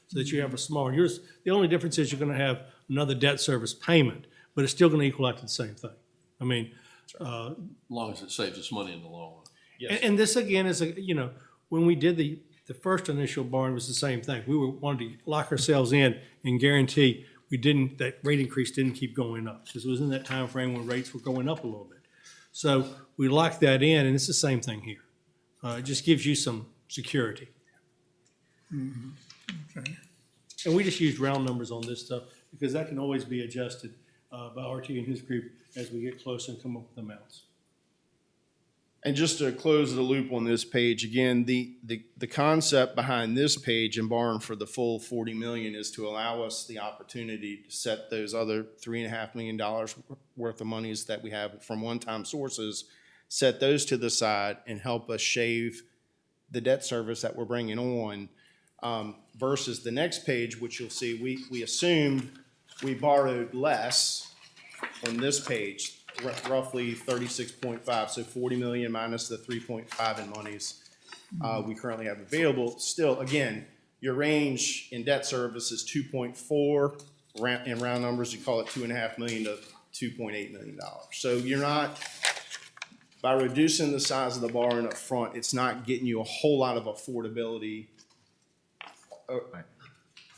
so that you have a smaller. The only difference is you're going to have another debt service payment, but it's still going to equal out to the same thing. I mean, as long as it saves us money in the long run. Yes. And this again is when we did the first initial borrowing was the same thing. We wanted to lock ourselves in and guarantee that rate increase didn't keep going up, because it was in that time frame when rates were going up a little bit. So we locked that in, and it's the same thing here. It just gives you some security. Okay. And we just use round numbers on this stuff because that can always be adjusted by RT and his group as we get closer and come up with amounts. And just to close the loop on this page, again, the concept behind this page and borrowing for the full 40 million is to allow us the opportunity to set those other $3.5 million worth of monies that we have from one-time sources, set those to the side and help us shave the debt service that we're bringing on, versus the next page, which you'll see, we assumed we borrowed less on this page, roughly 36.5, so 40 million minus the 3.5 in monies we currently have available. Still, again, your range in debt service is 2.4, in round numbers, you call it 2.5 million to 2.8 million dollars. So you're not, by reducing the size of the borrowing up front, it's not getting you a whole lot of affordability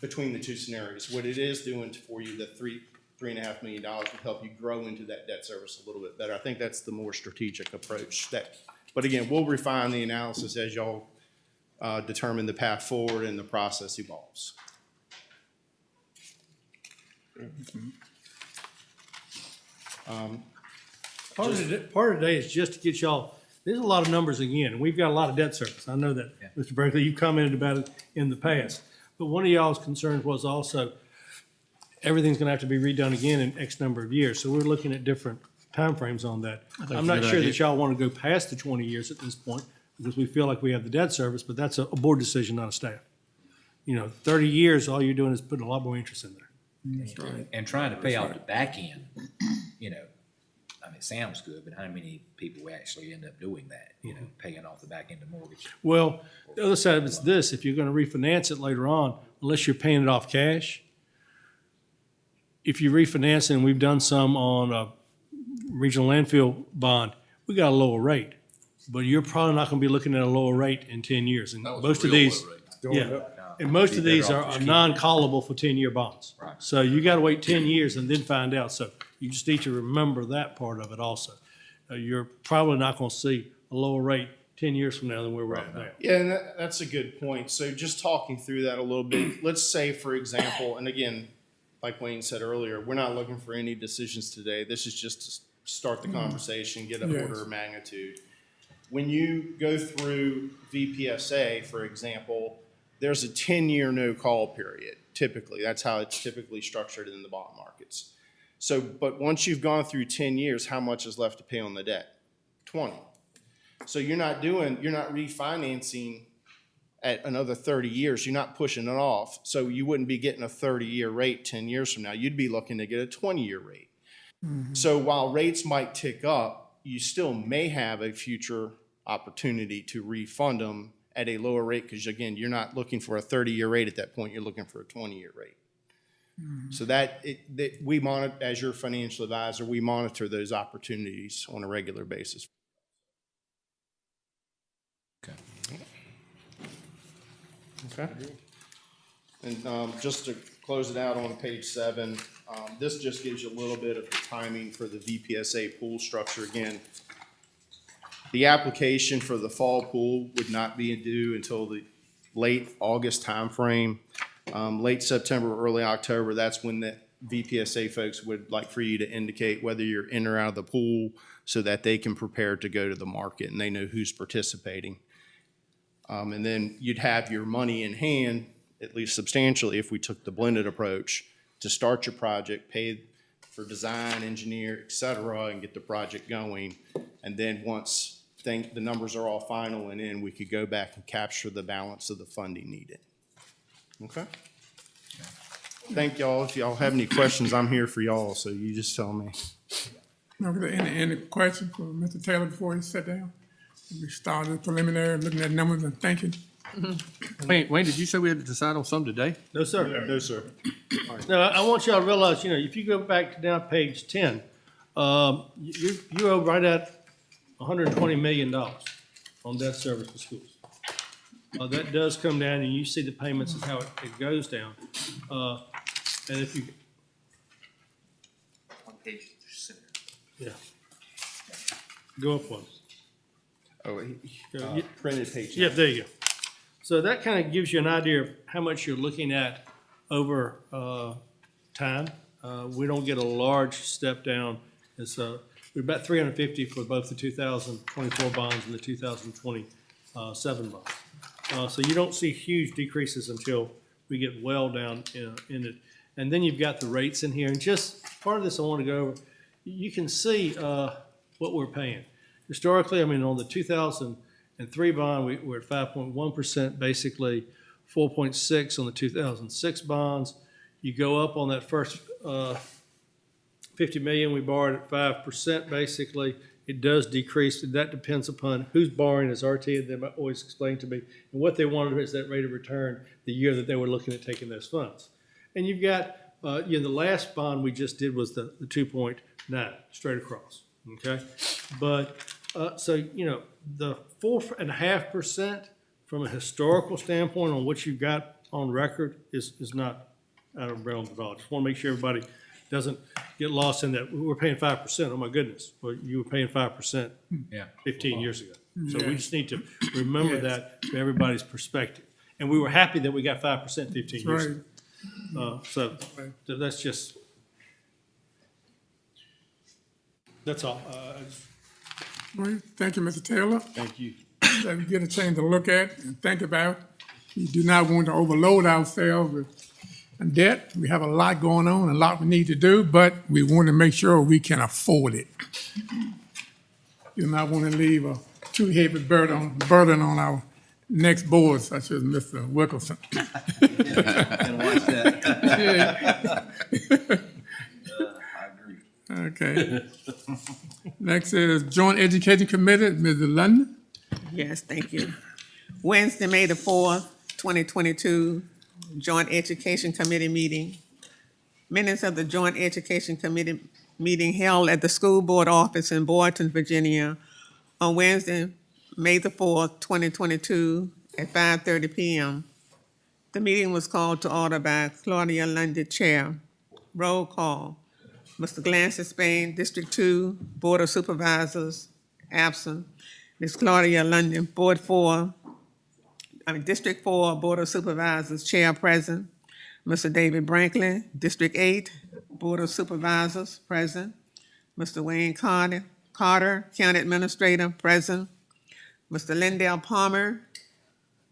between the two scenarios. What it is doing for you, the $3.5 million will help you grow into that debt service a little bit better. I think that's the more strategic approach. But again, we'll refine the analysis as y'all determine the path forward and the process evolves. Part of today is just to get y'all, there's a lot of numbers again, and we've got a lot of debt service. I know that, Mr. Berkeley, you've commented about it in the past. But one of y'all's concerns was also everything's gonna have to be redone again in X number of years. So we're looking at different timeframes on that. I'm not sure that y'all wanna go past the 20 years at this point because we feel like we have the debt service, but that's a board decision, not a staff. 30 years, all you're doing is putting a lot more interest in there. That's right. And trying to pay off the back end, I mean, it sounds good, but how many people actually end up doing that, paying off the back end of mortgage? Well, the other side of it's this, if you're gonna refinance it later on, unless you're paying it off cash, if you refinance it, and we've done some on a regional landfill bond, we got a lower rate. But you're probably not gonna be looking at a lower rate in 10 years. And most of these, and most of these are non-callable for 10-year bonds. Right. So you gotta wait 10 years and then find out. So you just need to remember that part of it also. You're probably not gonna see a lower rate 10 years from now than where we're at now. Yeah, and that's a good point. So just talking through that a little bit, let's say, for example, and again, like Wayne said earlier, we're not looking for any decisions today. This is just to start the conversation, get an order of magnitude. When you go through VPSA, for example, there's a 10-year no-call period, typically. That's how it's typically structured in the bond markets. So, but once you've gone through 10 years, how much is left to pay on the debt? 20. So you're not refinancing at another 30 years. You're not pushing it off. So you wouldn't be getting a 30-year rate 10 years from now. You'd be looking to get a 20-year rate. So while rates might tick up, you still may have a future opportunity to refund them at a lower rate because, again, you're not looking for a 30-year rate at that point. You're looking for a 20-year rate. So that we monitor, as your financial advisor, we monitor those opportunities on a regular basis. Okay. And just to close it out on page 7, this just gives you a little bit of the timing for the VPSA pool structure. Again, the application for the fall pool would not be due until the late August timeframe. Late September, early October, that's when the VPSA folks would like for you to indicate whether you're in or out of the pool so that they can prepare to go to the market and they know who's participating. And then you'd have your money in hand, at least substantially, if we took the blended approach, to start your project, pay for design, engineer, et cetera, and get the project going. And then once the numbers are all final and in, we could go back and capture the balance of the funding needed. Okay? Thank y'all. If y'all have any questions, I'm here for y'all, so you just tell me. Okay, any questions for Mr. Taylor before he sit down? We started preliminary, looking at numbers and thinking. Wayne, did you say we had to decide on some today? No, sir. No, sir. No, I want y'all to realize, if you go back to down page 10, you owe right at $120 million on debt service for schools. That does come down, and you see the payments is how it goes down. And if you, One page. yeah, go up one. Oh, Yeah. printed page. Yeah, there you go. So that kind of gives you an idea of how much you're looking at over time. We don't get a large step down. It's we're about 350 for both the 2024 bonds and the 2027 bonds. So you don't see huge decreases until we get well down in it. And then you've got the rates in here. And just part of this I want to go over. You can see what we're paying. Historically, I mean, on the 2003 bond, we're at 5.1%, basically 4.6 on the 2006 bonds. You go up on that first 50 million, we borrowed at 5%, basically. It does decrease. That depends upon who's borrowing, as RT and them always explained to me. And what they wanted is that rate of return the year that they were looking at taking those funds. And you've got, the last bond we just did was the 2.9, straight across, okay? But, so, the 4.5% from a historical standpoint on what you've got on record is not out of realm at all. Just want to make sure everybody doesn't get lost in that. We're paying 5%. Oh my goodness. Well, you were paying 5% 15 years ago. So we just need to remember that for everybody's perspective. And we were happy that we got 5% 15 years ago. So that's just, that's all. All right, thank you, Mr. Taylor. Thank you. That we get a chance to look at and think about. We do not want to overload ourselves with debt. We have a lot going on, a lot we need to do, but we want to make sure we can afford it. Do not want to leave a too heavy burden on our next board, such as Mr. Wilkerson. And watch that. I agree. Okay. Next is Joint Education Committee, Ms. London. Yes, thank you. Wednesday, May the 4th, 2022, Joint Education Committee meeting. Minutes of the Joint Education Committee meeting held at the school board office in Boynton, Virginia on Wednesday, May the 4th, 2022 at 5:30 p.m. The meeting was called to order by Claudia Lundy, Chair. Roll call. Mr. Glancy Spain, District 2, Board of Supervisors, absent. Ms. Claudia London, District 4, Board of Supervisors, Chair present. Mr. David Brankley, District 8, Board of Supervisors, present. Mr. Wayne Carter, County Administrator, present. Mr. Lindell Palmer,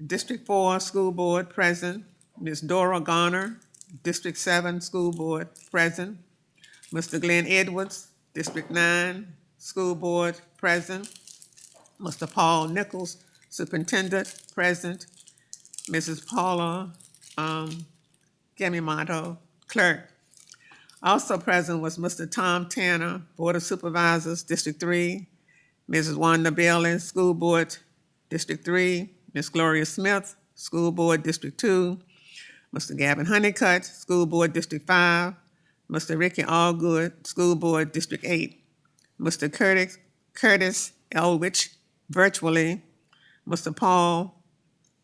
District 4, School Board, present. Ms. Dora Garner, District 7, School Board, present. Mr. Glenn Edwards, District 9, School Board, present. Mr. Paul Nichols, Superintendent, present. Mrs. Paula Gamimato, Clerk. Also present was Mr. Tom Tanner, Board of Supervisors, District 3. Mrs. Wanda Bailey, School Board, District 3. Ms. Gloria Smith, School Board, District 2. Mr. Gavin Honeycutt, School Board, District 5. Mr. Ricky Allgood, School Board, District 8. Mr. Curtis Elwich, virtually. Mr. Paul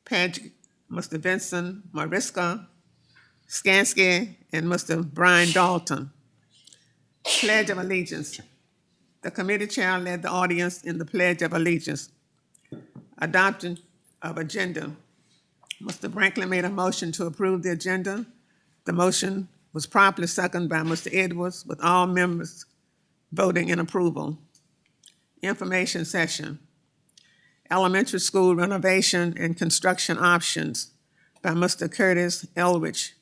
Padgett, Mr. Vincent Mariska Skansky, and Mr. Brian Dalton. Pledge of Allegiance. The committee chair led the audience in the Pledge of Allegiance. Adoption of agenda. Mr. Brankley made a motion to approve the agenda. The motion was properly seconded by Mr. Edwards, with all members voting in approval. Information session. Elementary School Renovation and Construction Options by Mr. Curtis Elrich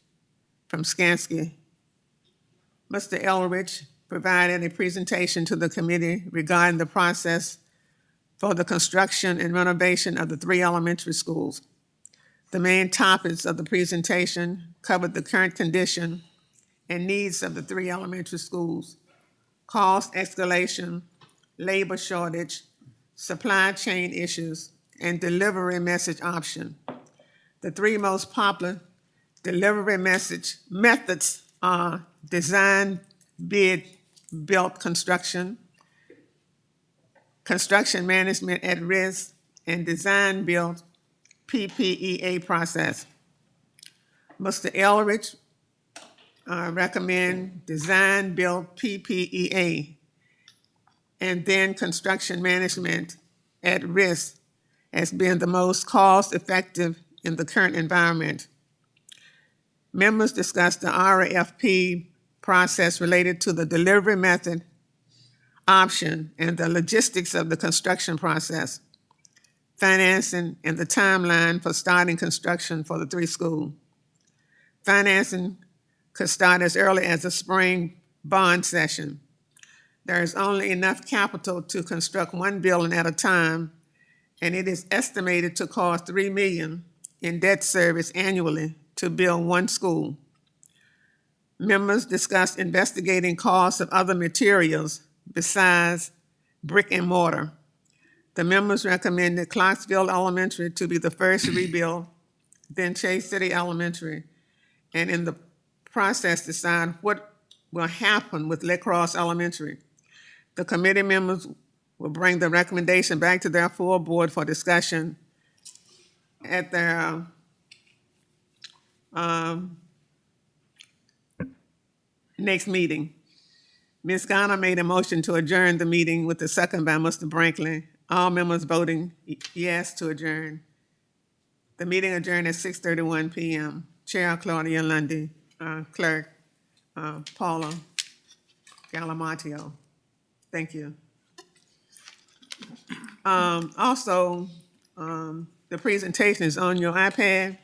from Skansky. Mr. Elrich provided a presentation to the committee regarding the process for the construction and renovation of the 3 elementary schools. The main topics of the presentation covered the current condition and needs of the 3 elementary schools, cost escalation, labor shortage, supply chain issues, and delivery message option. The 3 most popular delivery message methods are design, bid, built construction, construction management at risk, and design build PPEA process. Mr. Elrich recommend design build PPEA and then construction management at risk as being the most cost-effective in the current environment. Members discussed the RFP process related to the delivery method option and the logistics of the construction process, financing, and the timeline for starting construction for the 3 schools. Financing could start as early as the spring bond session. There is only enough capital to construct 1 building at a time, and it is estimated to cost $3 million in debt service annually to build 1 school. Members discussed investigating costs of other materials besides brick and mortar. The members recommended Clarksville Elementary to be the first to rebuild, then Chase City Elementary, and in the process decide what will happen with Lake Cross Elementary. The committee members will bring the recommendation back to their full board for discussion at their next meeting. Ms. Garner made a motion to adjourn the meeting with the second by Mr. Brinkley. All members voting yes to adjourn. The meeting adjourned at 6:31 p.m. Chair Claudia Lundy, Clerk Paula Galamatio. Thank you. Also, the presentation is on your iPad.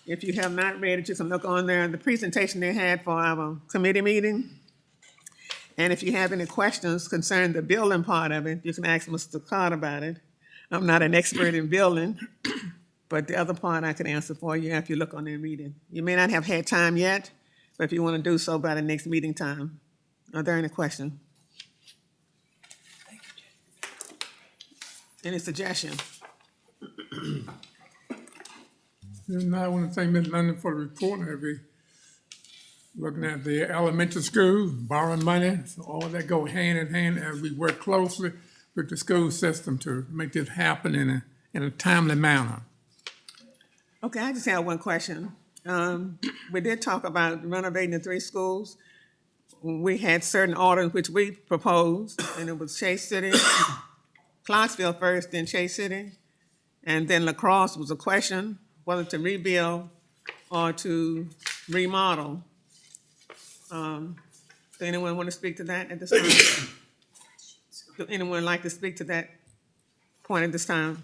If you have not read it, you can look on there. The presentation they had for our committee meeting. And if you have any questions concerning the building part of it, you can ask Mr. Carter about it. I'm not an expert in building, but the other part I can answer for you if you look on there and read it. You may not have had time yet, but if you want to do so by the next meeting time. Are there any questions? Any suggestions? And I want to thank Ms. London for the report. Every looking at the elementary schools, borrowing money, so all that go hand in hand as we work closely with the school system to make this happen in a timely manner. Okay, I just have one question. We did talk about renovating the 3 schools. We had certain orders which we proposed, and it was Chase City, Clarksville first, then Chase City, and then La Crosse was a question whether to rebuild or to remodel. Does anyone want to speak to that at this time? Does anyone like to speak to that point at this time?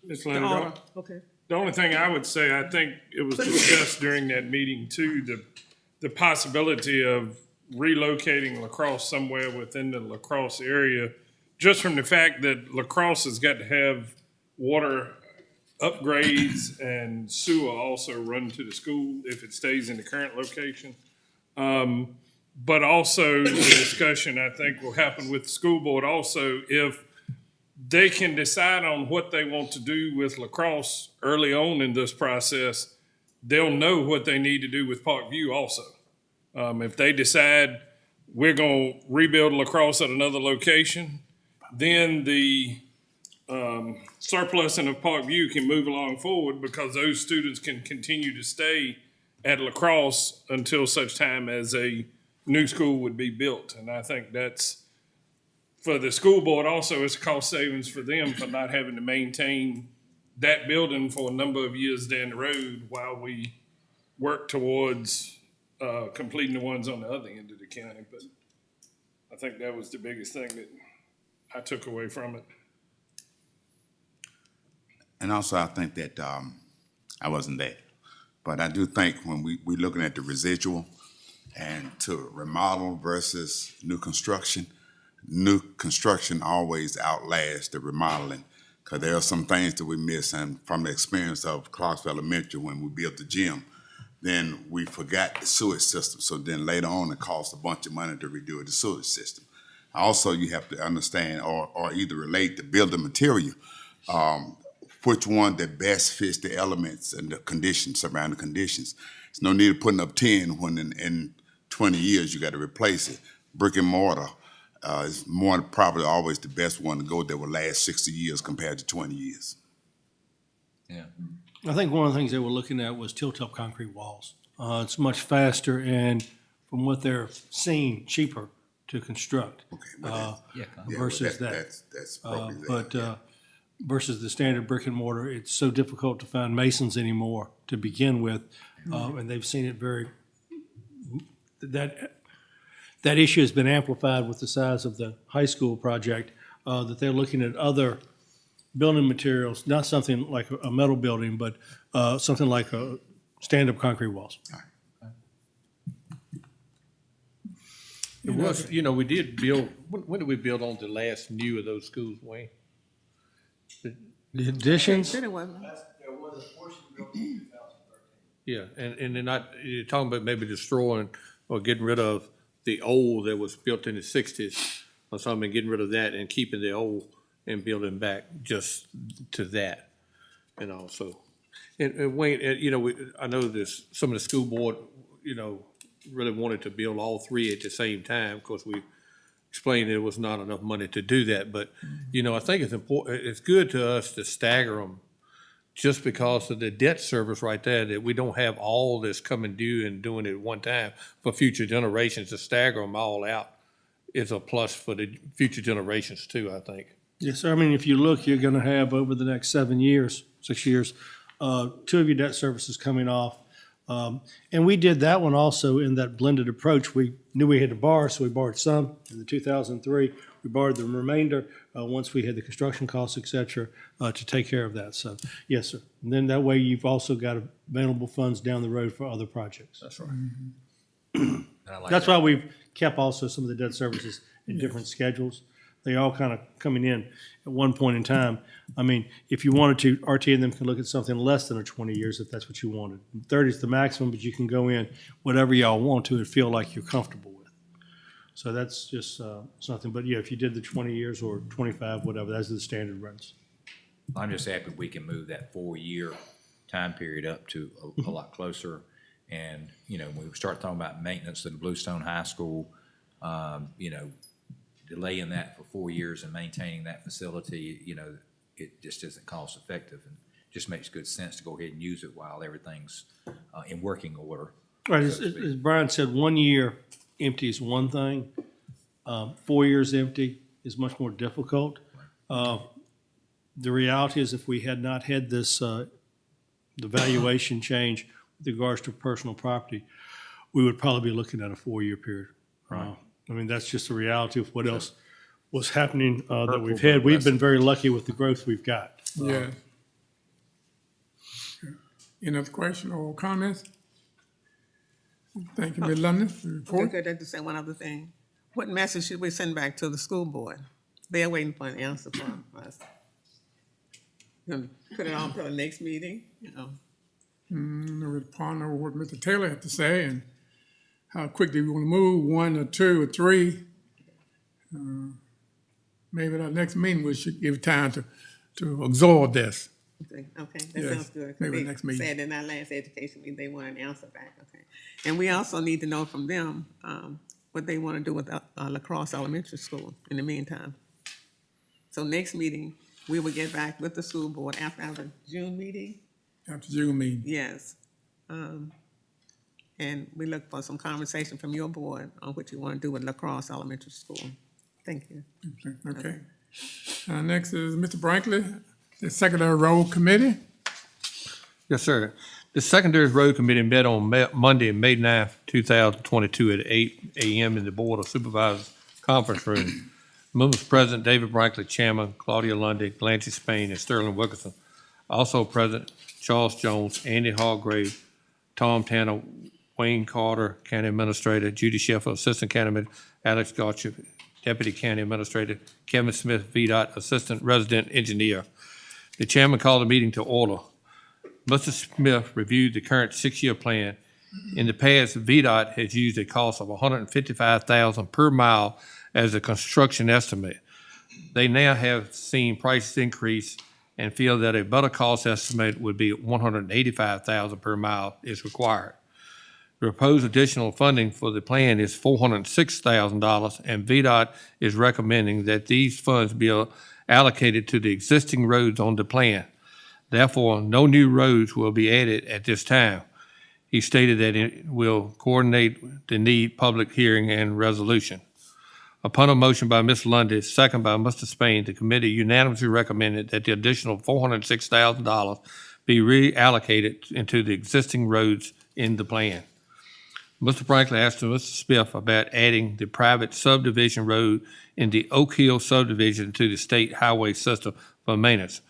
Ms. The Leonard, order. Okay. the only thing I would say, I think it was discussed during that meeting too, the possibility of relocating La Crosse somewhere within the La Crosse area, just from the fact that La Crosse has got to have water upgrades and sewer also run to the school if it stays in the current location. But also the discussion, I think, will happen with the school board also if they can decide on what they want to do with La Crosse early on in this process, they'll know what they need to do with Parkview also. If they decide we're going to rebuild La Crosse at another location, then the surplusing of Parkview can move along forward because those students can continue to stay at La Crosse until such time as a new school would be built. And I think that's, for the school board also, it's cost savings for them for not having to maintain that building for a number of years down the road while we work towards completing the ones on the other end of the county. But I think that was the biggest thing that I took away from it. And also, I think that I wasn't there, but I do think when we're looking at the residual and to remodel versus new construction always outlasts the remodeling because there are some things that we miss. And from the experience of Clarksville Elementary, when we built the gym, then we forgot the sewage system. So then later on, it cost a bunch of money to redo the sewage system. Also, you have to understand or either relate the building material, which one that best fits the elements and the conditions, surrounding conditions. There's no need of putting up 10 when in 20 years you got to replace it. Brick and mortar is probably always the best one to go that will last 60 years compared to 20 years. Yeah. I think one of the things they were looking at was tilt-up concrete walls. It's much faster and, from what they're seeing, cheaper to construct Okay, but versus that. That's probably that. versus the standard brick and mortar. It's so difficult to find masons anymore to begin with, and they've seen it that issue has been amplified with the size of the high school project, that they're looking at other building materials, not something like a metal building, but something like a stand-up concrete walls. It was, we did build, when did we build on the last new of those schools, Wayne? The additions, Said it wasn't. There was a portion built in 2013. Yeah, and then you're talking about maybe destroying or getting rid of the old that was built in the sixties or something, getting rid of that and keeping the old and building back just to that, so. And Wayne, I know this, some of the school board, really wanted to build all three at the same time. Of course, we explained there was not enough money to do that, but, I think it's important, it's good to us to stagger them just because of the debt service right there, that we don't have all this coming due and doing it at one time. For future generations, to stagger them all out is a plus for the future generations too, I think. yes, sir. I mean, if you look, you're going to have over the next 6 years, 2 of your debt services coming off. And we did that one also in that blended approach. We knew we had to borrow, so we borrowed some. In the 2003, we borrowed the remainder once we had the construction costs, et cetera, to take care of that. So, yes, sir. And then that way you've also got available funds down the road for other projects. That's right. That's why we've kept also some of the debt services in different schedules. They all kind of coming in at one point in time. I mean, if you wanted to, RT and them can look at something less than a 20 years if that's what you wanted. 30 is the maximum, but you can go in whatever y'all want to and feel like you're comfortable with. So that's just something. But yeah, if you did the 20 years or 25, whatever, that's the standard runs. I'm just happy we can move that 4-year time period up to a lot closer. And, when we start talking about maintenance at Bluestone High School, delaying that for 4 years and maintaining that facility, it just isn't cost effective, and just makes good sense to go ahead and use it while everything's in working order. Right, as Brian said, 1 year empty is one thing. 4 years empty is much more difficult. The reality is, if we had not had this, the valuation change with regards to personal property, we would probably be looking at a 4-year period. Right. I mean, that's just the reality of what else was happening that we've had. We've been very lucky with the growth we've got. Yeah. Any other question or comments? Thank you, Ms. London, for the report. Okay, good. To say one other thing. What message should we send back to the school board? They're waiting for an answer from us. Put it on to the next meeting, We'll ponder what Mr. Taylor had to say and how quickly we want to move, 1 or 2 or 3. Maybe at our next meeting, we should give time to absorb this. Okay, that Yes, sounds good. maybe They next meeting. said in our last education meeting, they want an answer back, okay. And we also need to know from them what they want to do with La Crosse Elementary School in the meantime. So next meeting, we will get back with the school board after our June meeting. After June meeting. Yes. And we look for some conversation from your board on what you want to do with La Crosse Elementary School. Thank you. Okay. Next is Mr. Brankley, the Secondary Road Committee. Yes, sir. The Secondary Road Committee met on Monday, May 9th, 2022 at 8 a.m. in the Board of Supervisors Conference Room. Members present, David Brankley, Chairman, Claudia Lundy, Glancy Spain, and Sterling Wilkerson. Also present, Charles Jones, Andy Hargrave, Tom Tanner, Wayne Carter, County Administrator, Judy Sheffield, Assistant County Administrator, Alex Gotcha, Deputy County Administrator, Kevin Smith, VDOT Assistant Resident Engineer. The chairman called the meeting to order. Mr. Smith reviewed the current 6-year plan. In the past, VDOT has used a cost of $155,000 per mile as a construction estimate. They now have seen prices increase and feel that a better cost estimate would be $185,000 per mile is required. The proposed additional funding for the plan is $406,000, and VDOT is recommending that these funds be allocated to the existing roads on the plan. Therefore, no new roads will be added at this time. He stated that it will coordinate the need public hearing and resolution. Upon a motion by Ms. Lundy, second by Mr. Spain, the committee unanimously recommended that the additional $406,000 be reallocated into the existing roads in the plan. Mr. Franklin asked Mr. Smith about adding the private subdivision road in the Oak Hill subdivision to the state highway system for maintenance.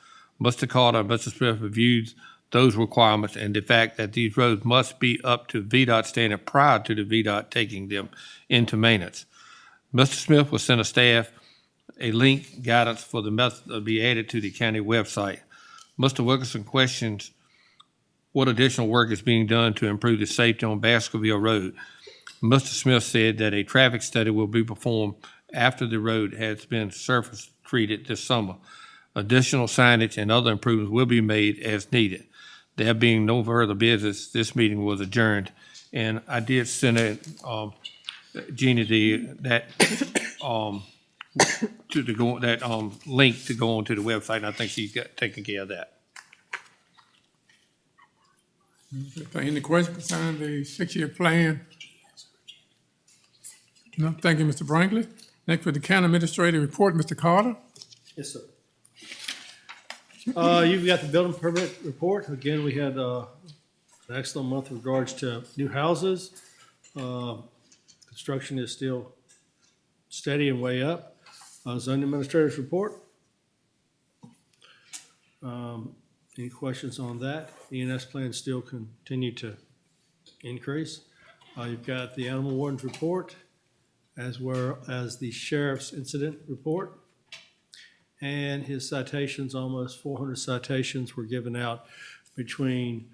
Mr. Carter and Mr. Smith reviewed those requirements and the fact that these roads must be up to VDOT standard prior to the VDOT taking them into maintenance. Mr. Smith will send a staff a link guidance for the method to be added to the county website. Mr. Wilkerson questions what additional work is being done to improve the safety on Baskerville Road. Mr. Smith said that a traffic study will be performed after the road has been surface treated this summer. Additional signage and other improvements will be made as needed. There being no further business, this meeting was adjourned. And I did send Jeannie that link to go onto the website, and I think she's taking care of that. Any questions concerning the 6-year plan? No, thank you, Mr. Brinkley. Next, for the county administrator report, Mr. Carter. Yes, sir. You've got the building permit report. Again, we had an excellent month with regards to new houses. Construction is still steady and way up. Zoning administrator's report. Any questions on that? E&S plans still continue to increase. You've got the animal warden's report, as well as the sheriff's incident report. And his citations, almost 400 citations were given out between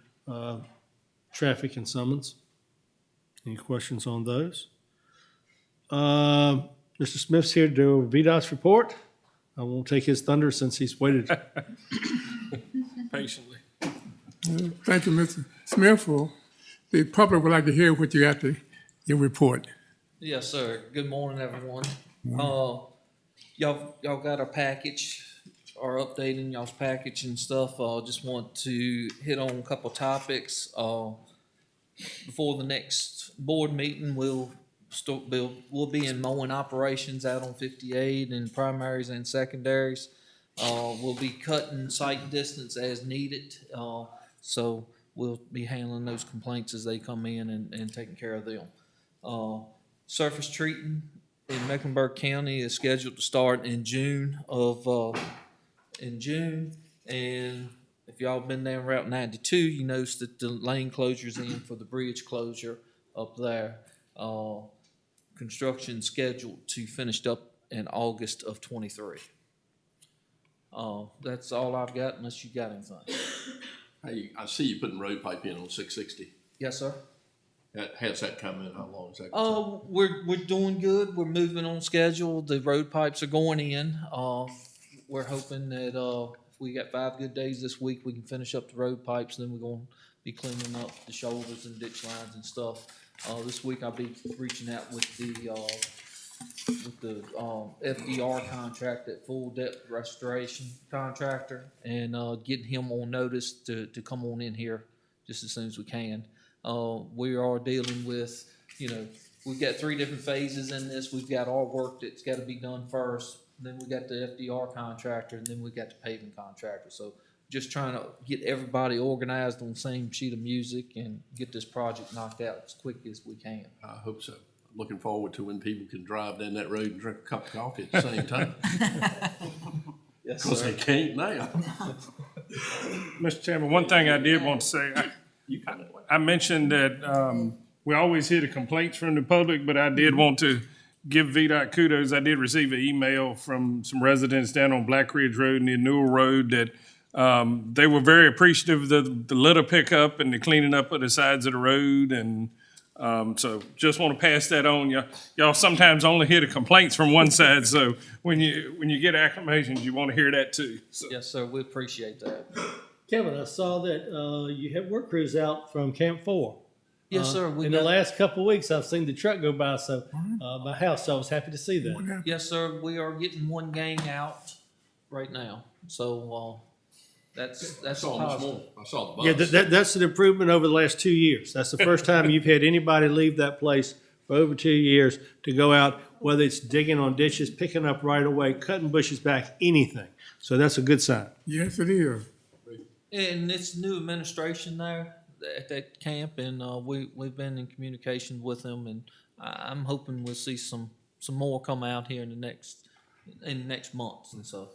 traffic and summons. Any questions on those? Mr. Smith's here to do VDOT's report. I won't take his thunder since he's waited. Patiently. Thank you, Mr. Smith. The public would like to hear what you got to your report. Yes, sir. Good morning, everyone. Y'all got our package, our update in y'all's package and stuff. Just want to hit on a couple topics. Before the next board meeting, we'll be in mowing operations out on 58 in primaries and secondaries. We'll be cutting site distance as needed. So we'll be handling those complaints as they come in and taking care of them. Surface treating in Mecklenburg County is scheduled to start in June. And if y'all been down Route 92, you notice that the lane closure's in for the bridge closure up there. Construction scheduled to finish up in August of 23. That's all I've got unless you got anything. Hey, I see you putting road pipe in on 660. Yes, sir. How's that coming? How long is that? We're doing good. We're moving on schedule. The road pipes are going in. We're hoping that if we got 5 good days this week, we can finish up the road pipes. Then we're going to be cleaning up the shoulders and ditch lines and stuff. This week I'll be reaching out with the FDR contract, that full depth restoration contractor, and getting him on notice to come on in here just as soon as we can. We are dealing with, we've got 3 different phases in this. We've got our work that's got to be done first. Then we got the FDR contractor, and then we got the paving contractor. So just trying to get everybody organized on the same sheet of music and get this project knocked out as quick as we can. I hope so. Looking forward to when people can drive down that road and drink a cup of coffee at the same time. Yes, because they can't now. Mr. Chairman, one thing I did want to say, I mentioned that we always hear the complaints from the public, but I did want to give VDOT kudos. I did receive an email from some residents down on Black Ridge Road near Newell Road that they were very appreciative of the litter pickup and the cleaning up of the sides of the road. And so just want to pass that on. Y'all sometimes only hear the complaints from one side. So when you get acclamations, you want to hear that too. So. Yes, sir. We appreciate that. Kevin, I saw that you have work crews out from Camp 4. Yes, sir. In the last couple of weeks, I've seen the truck go by my house, so I was happy to see that. Yes, sir. We are getting one gang out right now. So that's I saw positive. I saw the bus. Yeah, that's an improvement over the last 2 years. That's the first time you've had anybody leave that place for over 2 years to go out. whether it's digging on ditches, picking up right away, cutting bushes back, anything. So that's a good sign. Yes, it is. And it's new administration there at that camp, and we've been in communication with them, and I'm hoping we'll see some more come out here in the next month and so.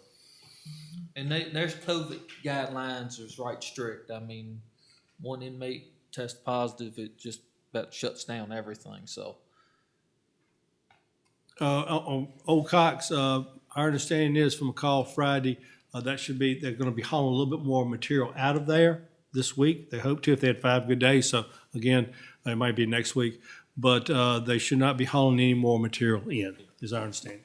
And there's COVID guidelines is right strict. I mean, one inmate test positive, it just about shuts down everything. So. Old Cox, our understanding is from a call Friday, they're going to be hauling a little bit more material out of there this week. They hope to if they had 5 good days. So again, it might be next week, but they should not be hauling any more material in, is our understanding.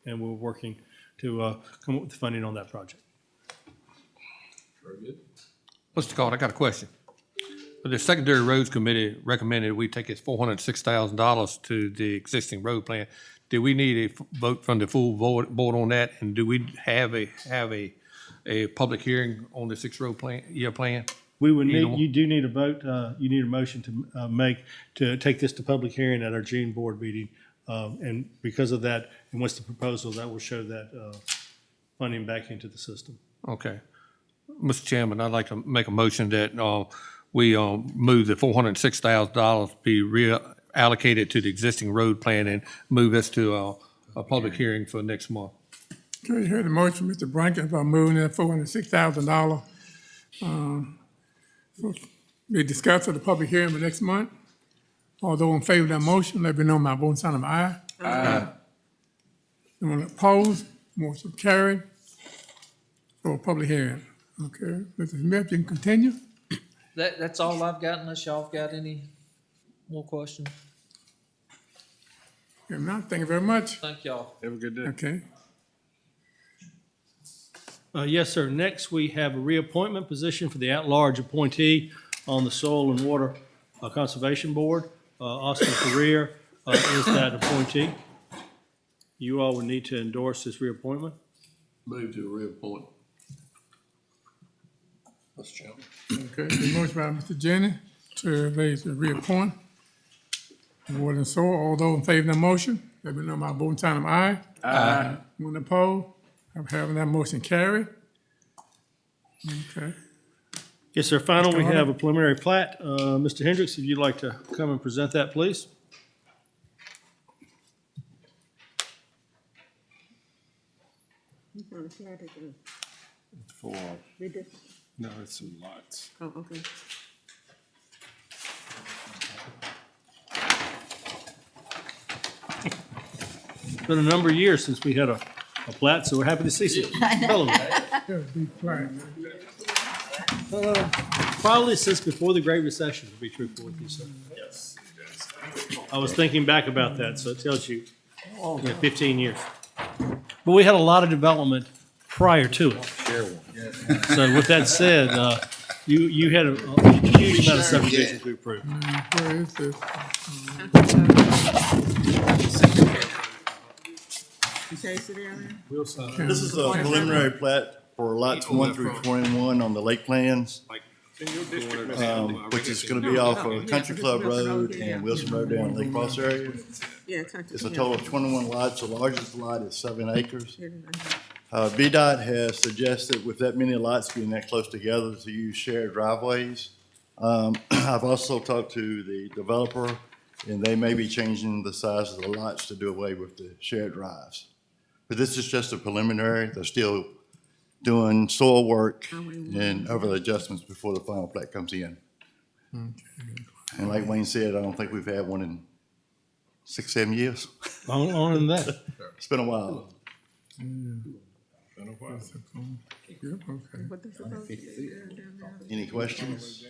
And we're working to come up with the funding on that project. Very good. Mr. Carter, I got a question. The Secondary Roads Committee recommended we take its $406,000 to the existing road plan. Do we need a vote from the full board on that? And do we have a public hearing on the 6-year plan? We would need, you do need a vote, you need a motion to make, to take this to public hearing at our June board meeting. And because of that, and what's the proposal, that will show that funding back into the system. Okay. Mr. Chairman, I'd like to make a motion that we move the $406,000 be reallocated to the existing road plan and move this to a public hearing for next month. Okay, you heard the motion, Mr. Brankin, about moving that $406,000. Be discussed at the public hearing for next month. Although in favor of that motion, let me know by voting sign of aye. Aye. Anyone opposed? Motion carried for a public hearing. Okay, Mr. Smith, you can continue. That's all I've got, unless y'all have got any more questions. If not, thank you very much. Thank y'all. Have a good day. Okay. Yes, sir. Next, we have a reappointment position for the at-large appointee on the Soil and Water Conservation Board. Austin Career is that appointee. You all would need to endorse this reappointment. Move to reappoint. Mr. Chairman. Okay, the motion by Mr. Jenny to reappoint Water and Soil. All those in favor of the motion, let me know by voting sign of aye. Aye. Anyone opposed? I'm having that motion carried. Okay. Yes, sir. Final, we have a preliminary plat. Mr. Hendricks, if you'd like to come and present that, please. For, no, it's some lots. Oh, okay. It's been a number of years since we had a plat, so we're happy to see some development. Probably since before the Great Recession, to be truthful with you, sir. Yes. I was thinking back about that, so it tells you, 15 years. But we had a lot of development prior to it. So with that said, you had a huge amount of subdivisions we approved. Where is this? Chase it area? This is a preliminary plat for lots 1 through 21 on the lake plans, which is going to be off of Country Club Road and Wilson Road down in Lake Cross area. Yeah, It's a total of 21 lots. The largest lot is 7 acres. VDOT has suggested with that many lots being that close together to use shared driveways. I've also talked to the developer, and they may be changing the size of the lots to do away with the shared drives. But this is just a preliminary. They're still doing soil work and overlay adjustments before the final plat comes in. And like Wayne said, I don't think we've had one in 6-7 years. Longer than that. It's been a while. Any questions?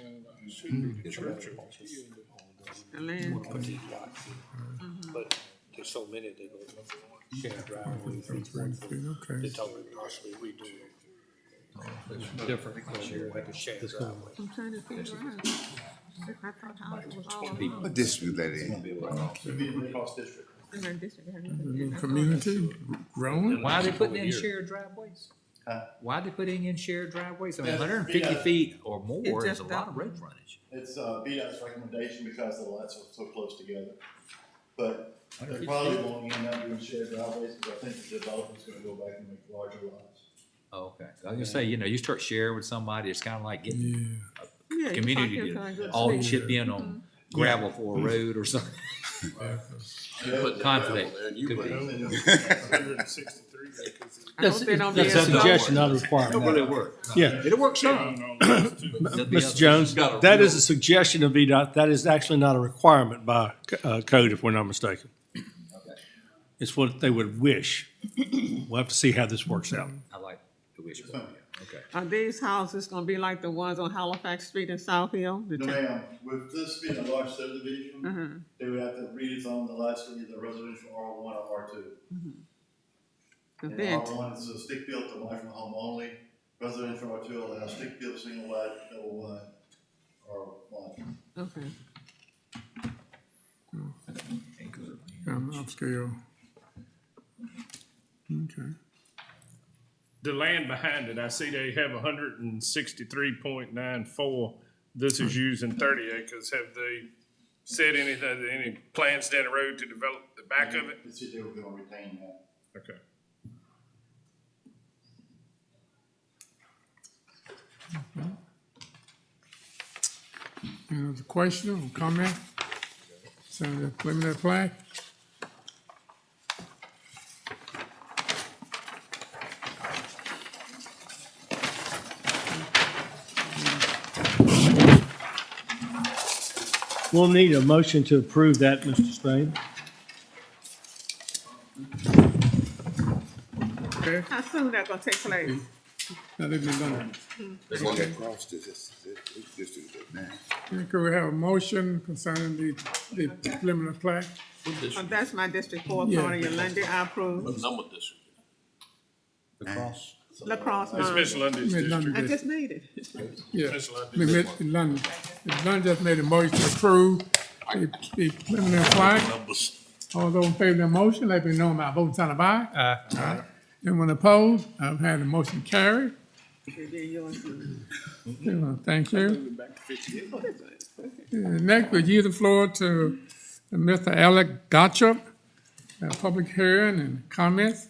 But there's so many that go share driveways. They told me possibly redo it. Different because you had to share driveway. I'm trying to figure out. I thought houses was all What district that is? in that district. Community growing. Why are they putting in shared driveways? Why are they putting in shared driveways? I mean, 150 feet or more is a lot of road frontage. It's VDOT's recommendation because the lots are so close together. but they probably won't end up doing shared driveways, because I think the developer's gonna go back and make larger lots. Oh, okay. I was gonna say, you start sharing with somebody, it's kind of like getting Yeah, a you community talk- to you're talking all good chip in on gravel for a road or something. Conflict. Could be. 163 acres. I hope they don't be That's a in trouble. suggestion, not a Will requirement. it work? Yeah. It'll work some. Mr. Jones, that is a suggestion of VDOT. That is actually not a requirement by code, if we're not mistaken. It's what they would wish. We'll have to see how this works out. I like the wish. Okay. Are these houses gonna be like the ones on Halifax Street in South Hill? No, ma'am, with this being a large subdivision, they would have to rezone the lots to either residential R1 or R2. And Event. R1 is a stick-built to modular home only, residential R2 allows stick-built, single wide, double wide, or modular. Okay. Upscale. Okay. The land behind it, I see they have 163.94. This is using 30 acres. Have they said anything, any plans down the road to develop the back of it? They said they were gonna retain that. Okay. Any other question or comment? So the preliminary plan? We'll need a motion to approve that, Mr. Spain. Okay. How soon that gonna take place? Now they've been done. Could we have a motion concerning the preliminary plat? That's my District 4, Yeah. Claudia Lundy, I approve. Number district. Lacrosse, It's Miss Lundy's Miss district. Lundy I did. just made it. Yeah. Miss Lundy. Ms. London. Ms. London just made a motion to approve the preliminary plat. All those in favor of the motion, let me know by voting sign of aye. Aye. Anyone opposed? I've had the motion carried. Thank you. Next, we yield the floor to Mr. Alec Gottschalk, public hearing and comments.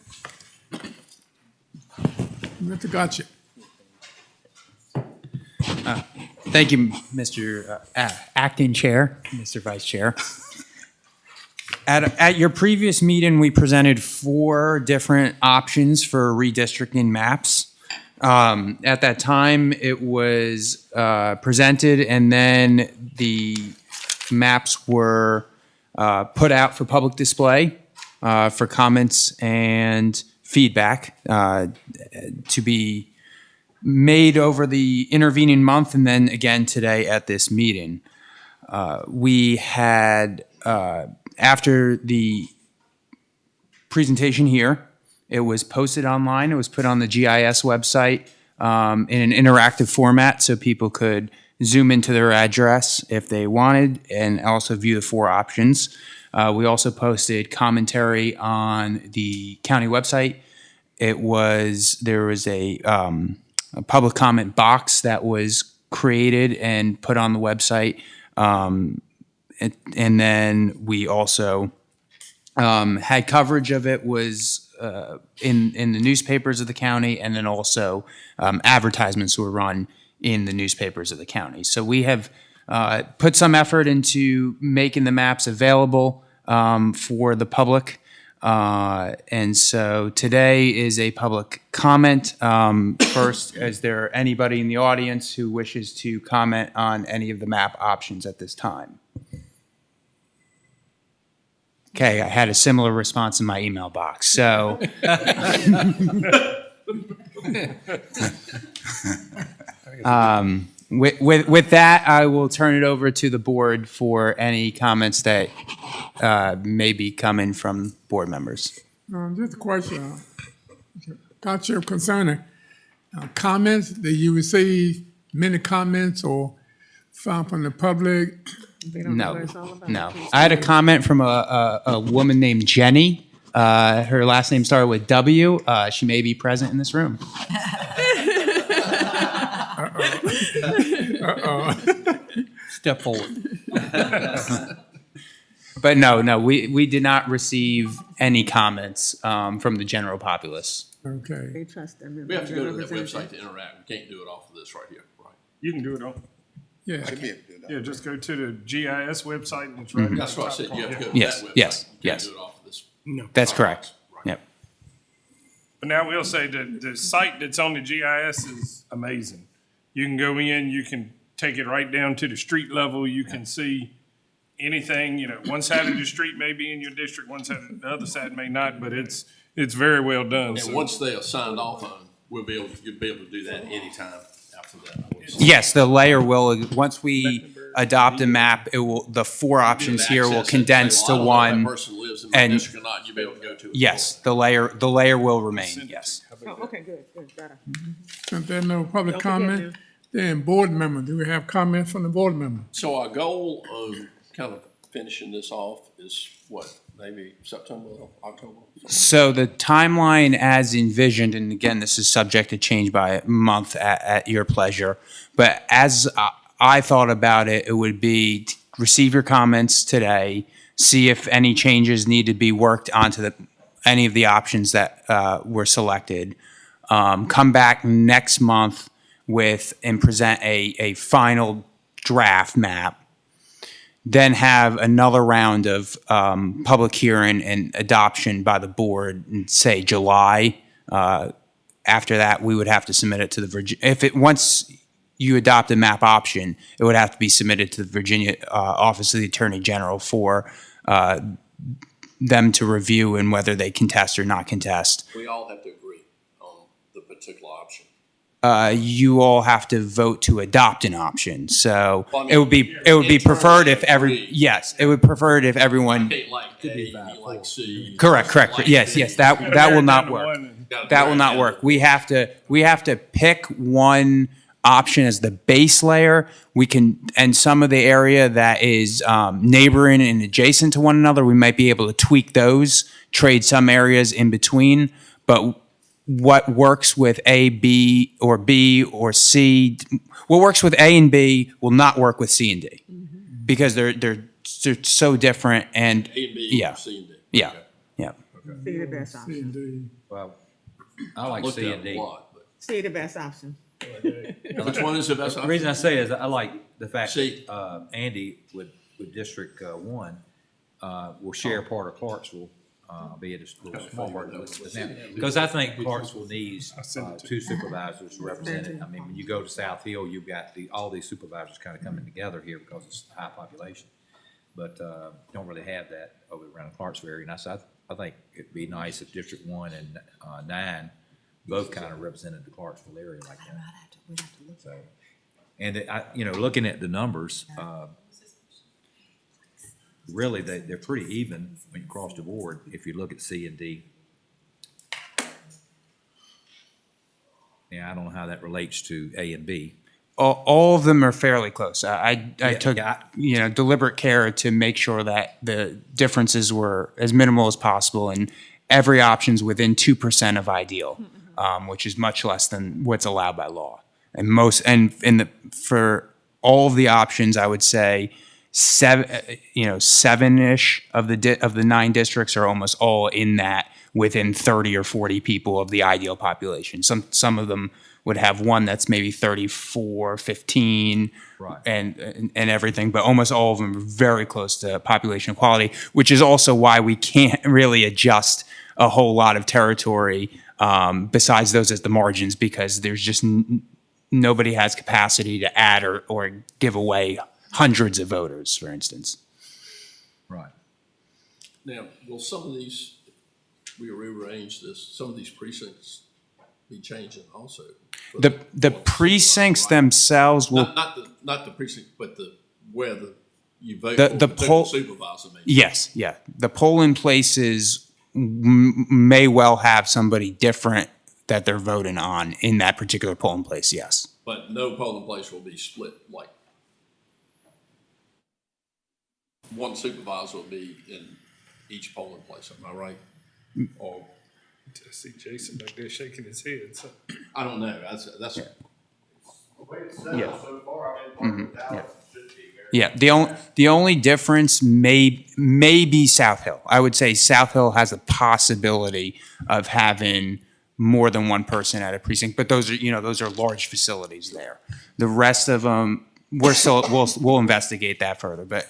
Mr. Gottschalk. Thank you, Mr. Acting Chair, Mr. Vice Chair. At your previous meeting, we presented 4 different options for redistricting maps. At that time, it was presented, and then the maps were put out for public display for comments and feedback to be made over the intervening month, and then again today at this meeting. We had, after the presentation here, it was posted online. It was put on the GIS website in an interactive format so people could zoom into their address if they wanted and also view the 4 options. We also posted commentary on the county website. There was a public comment box that was created and put on the website. And then we also had coverage of it was in the newspapers of the county, and then also advertisements were run in the newspapers of the county. So we have put some effort into making the maps available for the public. And so today is a public comment. First, is there anybody in the audience who wishes to comment on any of the map options at this time? Okay, I had a similar response in my email box, so. With that, I will turn it over to the board for any comments that may be coming from board members. Just a question, Gottschalk, concerning comments. Did you receive many comments or from the public? No. No. I had a comment from a woman named Jenny. Her last name started with W. She may be present in this room. Uh-oh. Step forward. But no, we did not receive any comments from the general populace. Okay. They trust them. We have to go to that website to interact. We can't do it off of this right here, right? You can do it on, Yeah. yeah, just go to the GIS website and it's right. That's what I said. You have to go to Yes, that website. yes, You yes. can't do it off of this. That's correct. Yep. But now we'll say that the site that's on the GIS is amazing. You can go in, you can take it right down to the street level. You can see anything, you know, one side of the street may be in your district, one side, the other side may not, but it's very well done. And So once they are signed off on, you'll be able to do that anytime after that. Yes, the layer will, once we adopt a map, it will, the four options here will condense to one. That person lives in my And district or not, you'll be able to go to it. yes, the layer will remain, yes. Oh, okay, good, better. Since there's no public Don't forget comment, then board member, do we have comments from the board member? So our goal of kind of finishing this off is what, maybe September, October? So the timeline as envisioned, and again, this is subject to change by a month at your pleasure, but as I thought about it, it would be to receive your comments today, see if any changes need to be worked onto any of the options that were selected, come back next month and present a final draft map, then have another round of public hearing and adoption by the board in, say, July. After that, we would have to submit it to the Virginia. Once you adopt a map option, it would have to be submitted to the Virginia Office of the Attorney General for them to review and whether they contest or not contest. We all have to agree on the particular option. You all have to vote to adopt an option. So Well, I mean, it would be preferred if agree. yes, it would preferred if everyone. Can't like A, you like C. Correct. like Yes, B. that will not work. Gotta That will drag not down work. the- We have to pick one option as the base layer. We can, and some of the area that is neighboring and adjacent to one another, we might be able to tweak those, trade some areas in between. But what works with A, B, or C, what works with A and B will not work with C and D because they're so different. And A and B, yeah, C and D. yeah, Okay. yeah. See the best option. Well, I like Looked C at and it a D. lot, but See the best option. which one is the best The option? reason I say is I like the fact See. that Andy with District One will share part of Clarksville, be it a little small part with them. Because I think Clarksville needs two supervisors represented. I mean, when you go to South Hill, you've got all these supervisors kind of coming together here because it's a high population. But don't really have that over around the Clarksville area. And I think it'd be nice if District One and 9 both kind of represented the Clarksville area like that. So, and looking at the numbers, really they're pretty even when you cross the board if you look at C and D. Yeah, I don't know how that relates to A and B. All of them are fairly close. I took yeah. deliberate care to make sure that the differences were as minimal as possible, and every option's within 2% of ideal, which is much less than what's allowed by law. For all of the options, I would say 7-ish of the 9 districts are almost all in that within 30 or 40 people of the ideal population. Some of them would have one that's maybe 34, 15, Right. and everything, but almost all of them are very close to population equality, which is also why we can't really adjust a whole lot of territory besides those at the margins, because there's just nobody has capacity to add or give away hundreds of voters, for instance. Right. Now, will some of these, we rearrange this, some of these precincts be changing also? The precincts themselves will. Not the precinct, but where you vote The for poll supervisor. Maybe. Yes, yeah. The polling places may well have somebody different that they're voting on in that particular polling place. Yes. But no polling place will be split like one supervisor will be in each polling place. Am I right? Or I see Jason back there shaking his head. So. I don't know. That's The way it's set Yeah. up so far, I mean, part of the Yeah. Dallas should be very Yeah, the only difference may be South Hill. I would say South Hill has a possibility of having more than one person at a precinct, but those are large facilities there. The rest of them, we'll investigate that further, but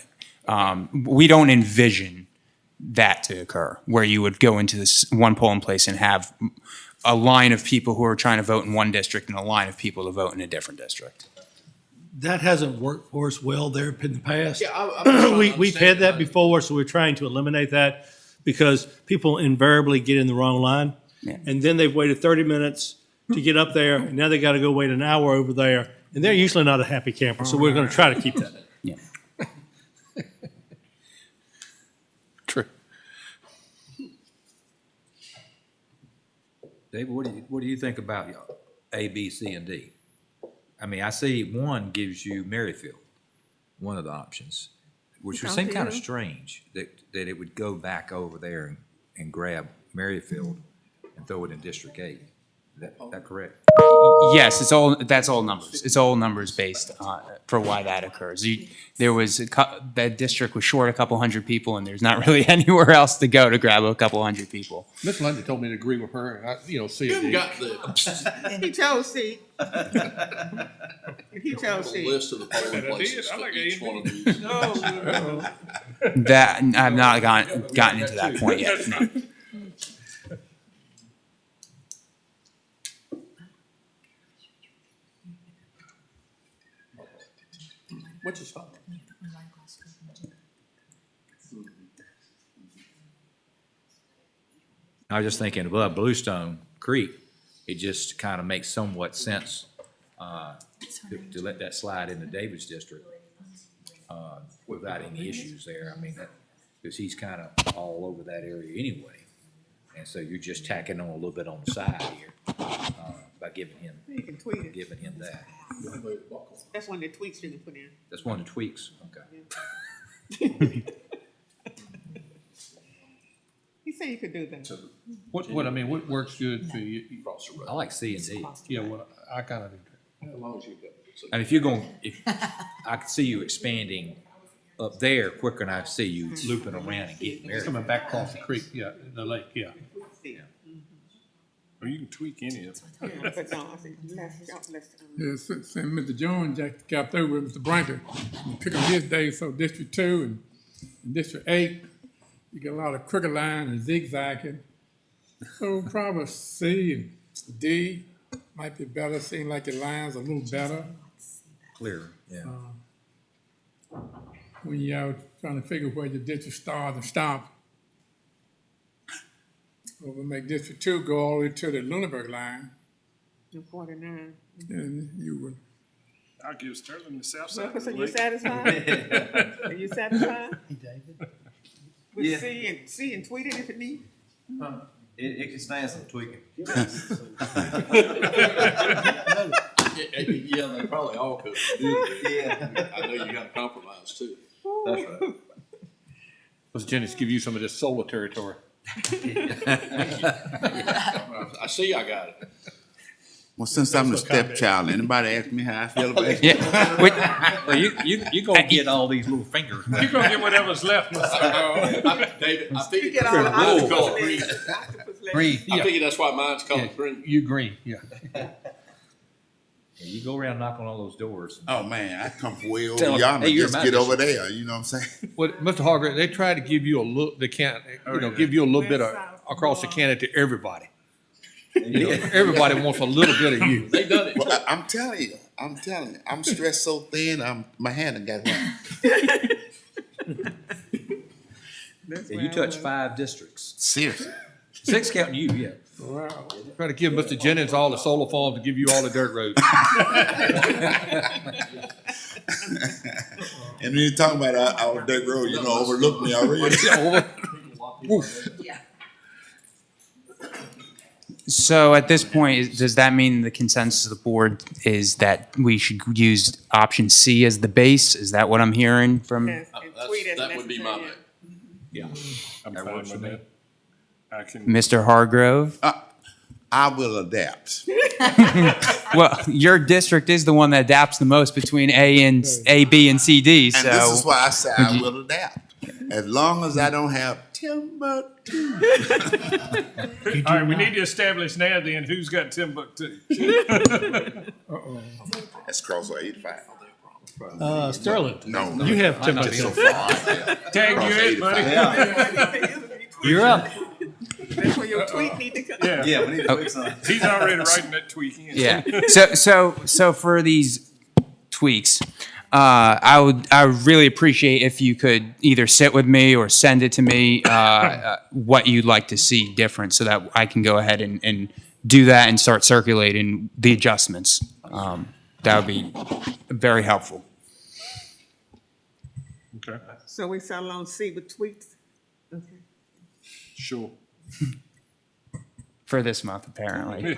we don't envision that to occur, where you would go into this one polling place and have a line of people who are trying to vote in one district and a line of people to vote in a different district. That hasn't worked for us well there in the past. Yeah, I'm just trying to We've had that understand before, so we're trying to eliminate that because people invariably get in the wrong line. Yeah. And then they've waited 30 minutes to get up there, and now they got to go wait an hour over there. And they're usually not a happy camper, so we're going to try to keep that. Yeah. True. David, what do you think about A, B, C, and D? I mean, I see one gives you Merrifield, one of the options, which would seem kind of strange that it would go back over there and grab Merrifield and throw it in District 8. Is that correct? Yes, that's all numbers. It's all numbers based on for why that occurs. That district was short a couple hundred people, and there's not really anywhere else to go to grab a couple hundred people. Miss Lundy told me to agree with her, and see You it. got the He chose C. He chose C. list of the polling places for each one of these. No. That I've not gotten into that point yet. No. What's your spot? I was just thinking above Bluestone Creek, it just kind of makes somewhat sense to let that slide into David's district without any issues there. I mean, because he's kind of all over that area anyway. And so you're just tacking on a little bit on the side here by giving him You can tweet it. that. That's one of the tweaks you can put in. That's one of the tweaks, okay. He said you could do that. What works good for you? I like C and D. Yeah, well, I kind of do. As long as you got. And if you're going, I could see you expanding up there quicker than I see you looping around and getting It's married. coming back across the creek, yeah, the lake, yeah. Or you can tweak any of it. Yeah, but no, I think let's. Yes, and Mr. Jones got through with Mr. Blanker. Pick on his day, so District 2 and District 8, you get a lot of crooked line and zigzagging. So probably C and D might be better, seem like your lines are a little better. Clear, yeah. When you're out trying to figure where your district start and stop. Or we'll make District 2 go all the way to the Lunenburg line, 49. and you would. I'll give Sterling the south side. Wilkerson, of the you lake. satisfied? Are you satisfied? With Yeah. C and tweet it if it needs? It can stand some tweaking. Yeah, they probably all could. Yeah. I know you got to compromise too. That's right. Let's Jennings give you some of this solar territory. I see I got it. Well, since I'm the stepchild, anybody ask me how I feel about it? Yeah. Well, you gonna get all these little fingers. You're gonna get whatever's left. David, I think You get all the it's called octopus green. legs. Octopus legs. Green, I yeah. think that's why mine's called green. You green, yeah. You go around knocking on all those doors. Oh, man, I come from way over Tell 'em, yonder, hey, you're just my get over district. there, you know what I'm saying? Well, Mr. Hargrave, they try to give you a look, they can't, give you a little bit of, across the county to everybody. Everybody wants a little bit of you. They done it. Well, I'm telling you, I'm stressed so thin, my hand done got one. Yeah, you touch 5 districts. Seriously. 6 counting you, yeah. Wow. Try to give Mr. Jennings all the solar farms to give you all the dirt roads. And when you talk about our dirt road, overlooked me already. So at this point, does that mean the consensus of the board is that we should use option C as the base? Is that what I'm hearing from? Yes, and tweet it That would be my necessary. bet. I'm That fine works with for me. that. I can. Mr. Hargrove? I will adapt. Well, your district is the one that adapts the most between A, B, and C, D. So And this is why I say I will adapt. As long as I don't have Timbuktu. All right, we need to establish now then who's got Timbuktu. That's cross 85. Sterling. No. You have I'm not so Timbuktu. far out there. Tag you in, buddy. You're up. That's where your tweet need to come. Yeah. Yeah, we need to fix something. He's already writing that tweak in. Yeah. So for these tweaks, I would really appreciate if you could either sit with me or send it to me what you'd like to see different, so that I can go ahead and do that and start circulating the adjustments. That would be very helpful. Okay. So we settle on C with tweaks? Okay. Sure. For this month, apparently.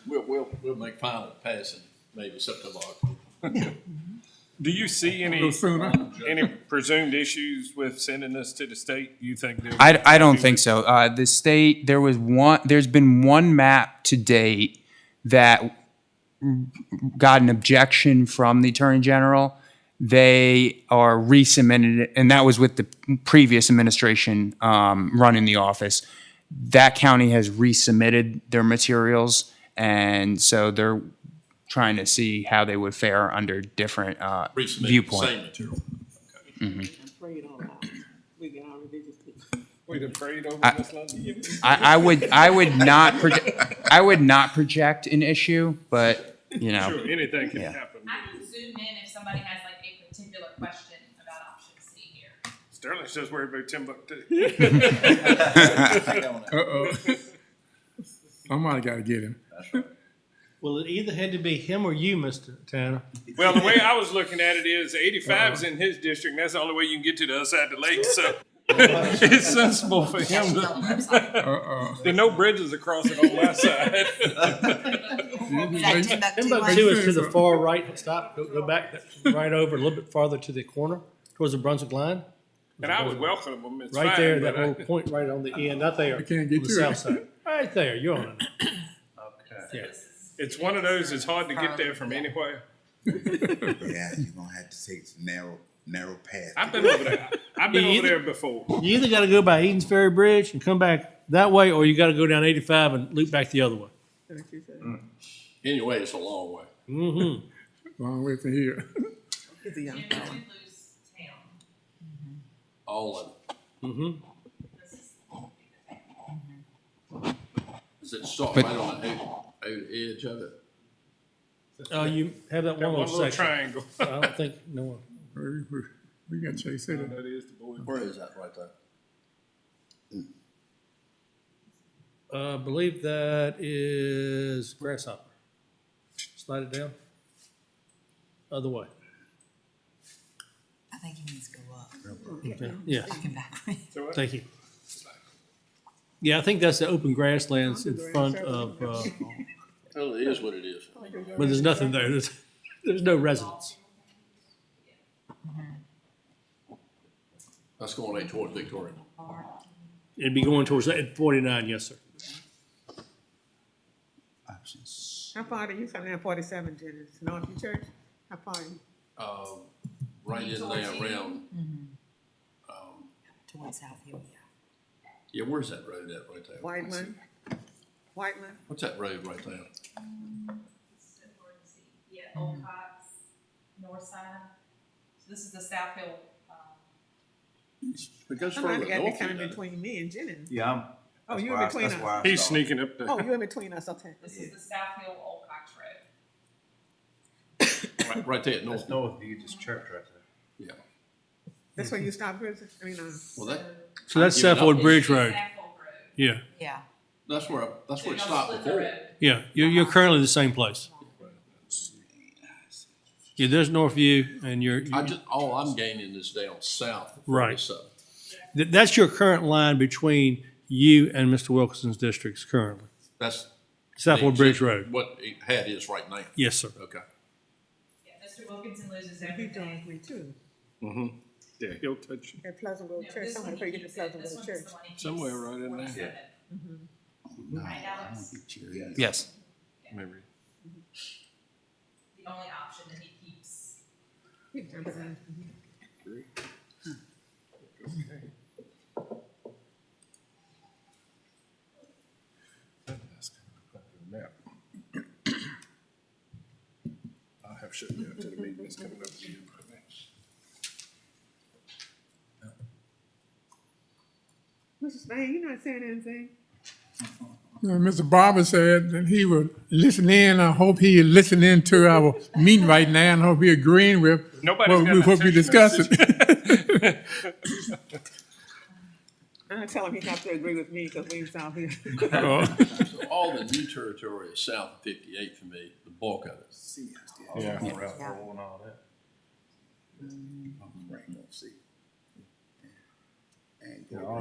We'll make final passing maybe September, October. Do you see any presumed issues with sending this to the state? You think? I don't think so. The state, there's been one map to date that got an objection from the Attorney General. They are resubmitted it, and that was with the previous administration running the office. That county has resubmitted their materials, and so they're trying to see how they would fare under different viewpoints. Same material. We'd have prayed over this London. I would not project an issue, but you know. Sure, anything can happen. I can zoom in if somebody has like a particular question about option C here. Sterling's just worried about Timbuktu. Somebody got to get him. Well, it either had to be him or you, Mr. Tanner. Well, the way I was looking at it is 85's in his district, and that's the only way you can get to the other side of the lake, so it's sensible for him to, there are no bridges across it on my side. Timbuktu is to the far right. Stop. Go back right over a little bit farther to the corner towards the Brunswick line. And I would welcome them. It's right fine, there, but that little point right on the end. Not there. I can't get on the to south it. side. Right there. You're on it. Yeah. It's one of those, it's hard to get there from anywhere. Yeah, you're gonna have to take the narrow path. I've been over there. I've been over there before. You either got to go by Edens Ferry Bridge and come back that way, or you got to go down 85 and loop back the other way. Anyway, it's a long way. Mm-hmm. Long way from here. He's a young And we fellow. do lose town. All of it. Mm-hmm. Does it start But- right on the edge of it? You have that That one one little little section. triangle. I don't think no one. We got Chase City. That is the boy. Where is that right there? I believe that is Grasshopper. Slide it down. Other way. I think he needs to go up. Okay. Yeah. Looking backwards. Thank you. Yeah, I think that's the open grasslands in front of, Well, it is what it is. but there's nothing there. There's no residence. That's going right toward Victoria. It'd be going towards 49, yes, sir. How far do you from there, 47, Jennings? North of church? How far are you? Right in there around, Towards South Hill, yeah, where's that road at right there? Whiteman? Whiteman? What's that road right there? Yeah, Old Cox, north side. So this is the South Hill, It goes Somebody further got to be north. kind of doesn't it? between me and Jennings. Yeah, Oh, you in between us? He's sneaking up there. Oh, you in between us, okay. this is the South Hill Old Cox Road. Right there at north. That's north of Baptist Church right there. Yeah. That's where you stop, Chris? I mean, Well, that, So that's Give it up. Southwood Bridge Road. South Hill Road. Yeah, Yeah. that's where it So stopped y'all split the before. road. yeah. You're currently the same place. Yeah, there's Northview and All I'm gaining is down south. of Right. 47. That's your current line between you and Mr. Wilkinson's districts currently. That's. Southwood the Bridge existing- Road. What it had is right now. Yes, sir. Okay. Yeah, Mr. Wilkinson loses he everything. joins me too. Yeah, he'll touch you. At Pleasant Grove No, Church, this somewhere one before he you get to keeps it. Pleasant This Grove one's Church. the one he keeps. Somewhere right in there. 47. Right, Alex? Yes. The only option that he keeps. I'll have shut down to the meeting that's coming up. Mr. Spain, you not saying anything? Mr. Barber said that he would listen in. I hope he is listening to our meeting right now, and I hope he agreeing with Nobody's what we discussing. I tell him he have to agree with me because we in South here. So all the new territory is south of 58 for me, the bulk of it. Yeah. He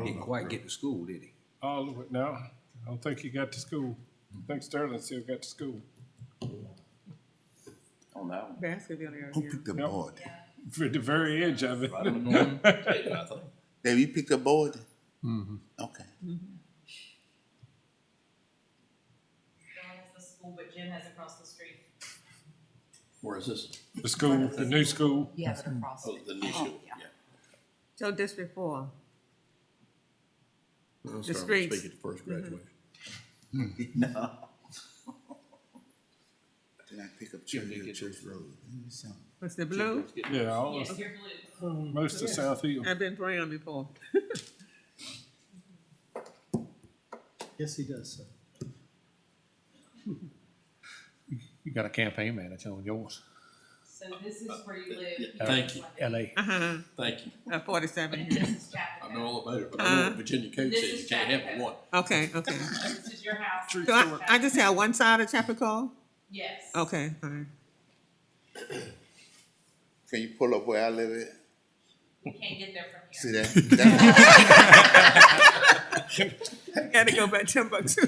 didn't quite get to school, did he? All of it, no. I don't think he got to school. I think Sterling still got to school. On that one. Basketball area. Who picked the board? For the very edge of it. Dave, you picked the board? Mm-hmm. Okay. Dawn has the school, but Jim has across the street. Where is this? The school, the new school. He has it across. Oh, the new school, yeah. So District 4. I'll The start streets. speaking at first graduation. No. Did I pick up Church Road? What's the blue? Yeah, all Yes, of, you're blue. most of South Hill. I've been praying before. Yes, he does, sir. You got a campaign manager on yours. So this is where you live. Thank you. L.A. Thank you. 47 This here. is chapter. I know all about it, but I know what Virginia code This says, is you can't have chapter. but one. Okay, okay. This is your house. So I just have one side of Chapel Cove? Yes. Okay, all right. Can you pull up where I live at? You can't get there from See here. that? Gotta go back Timbuktu.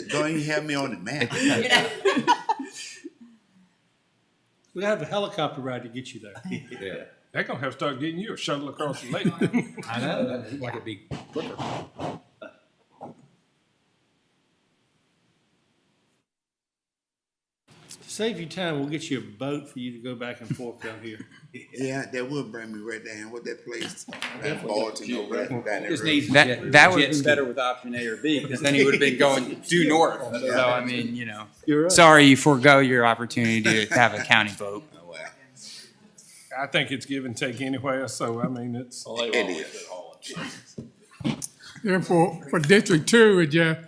Don't even have me on the map. We have a helicopter ride to get you there. Yeah. They're gonna have to start getting you a shuttle across the lake. I know, that looked like it'd be quicker. To save you time, we'll get you a boat for you to go back and forth down here. Yeah, that would bring me right down. What that place? That Barton over there. Down that Just road. needs that would Jet's better with option A or B. because then he would have been going due north. So I mean, you know, You're right. sorry you forego your opportunity to have a county boat. Oh, wow. I think it's give and take anywhere, so I mean, it's. Well, they It always is. did all it. Then for District 2, it just,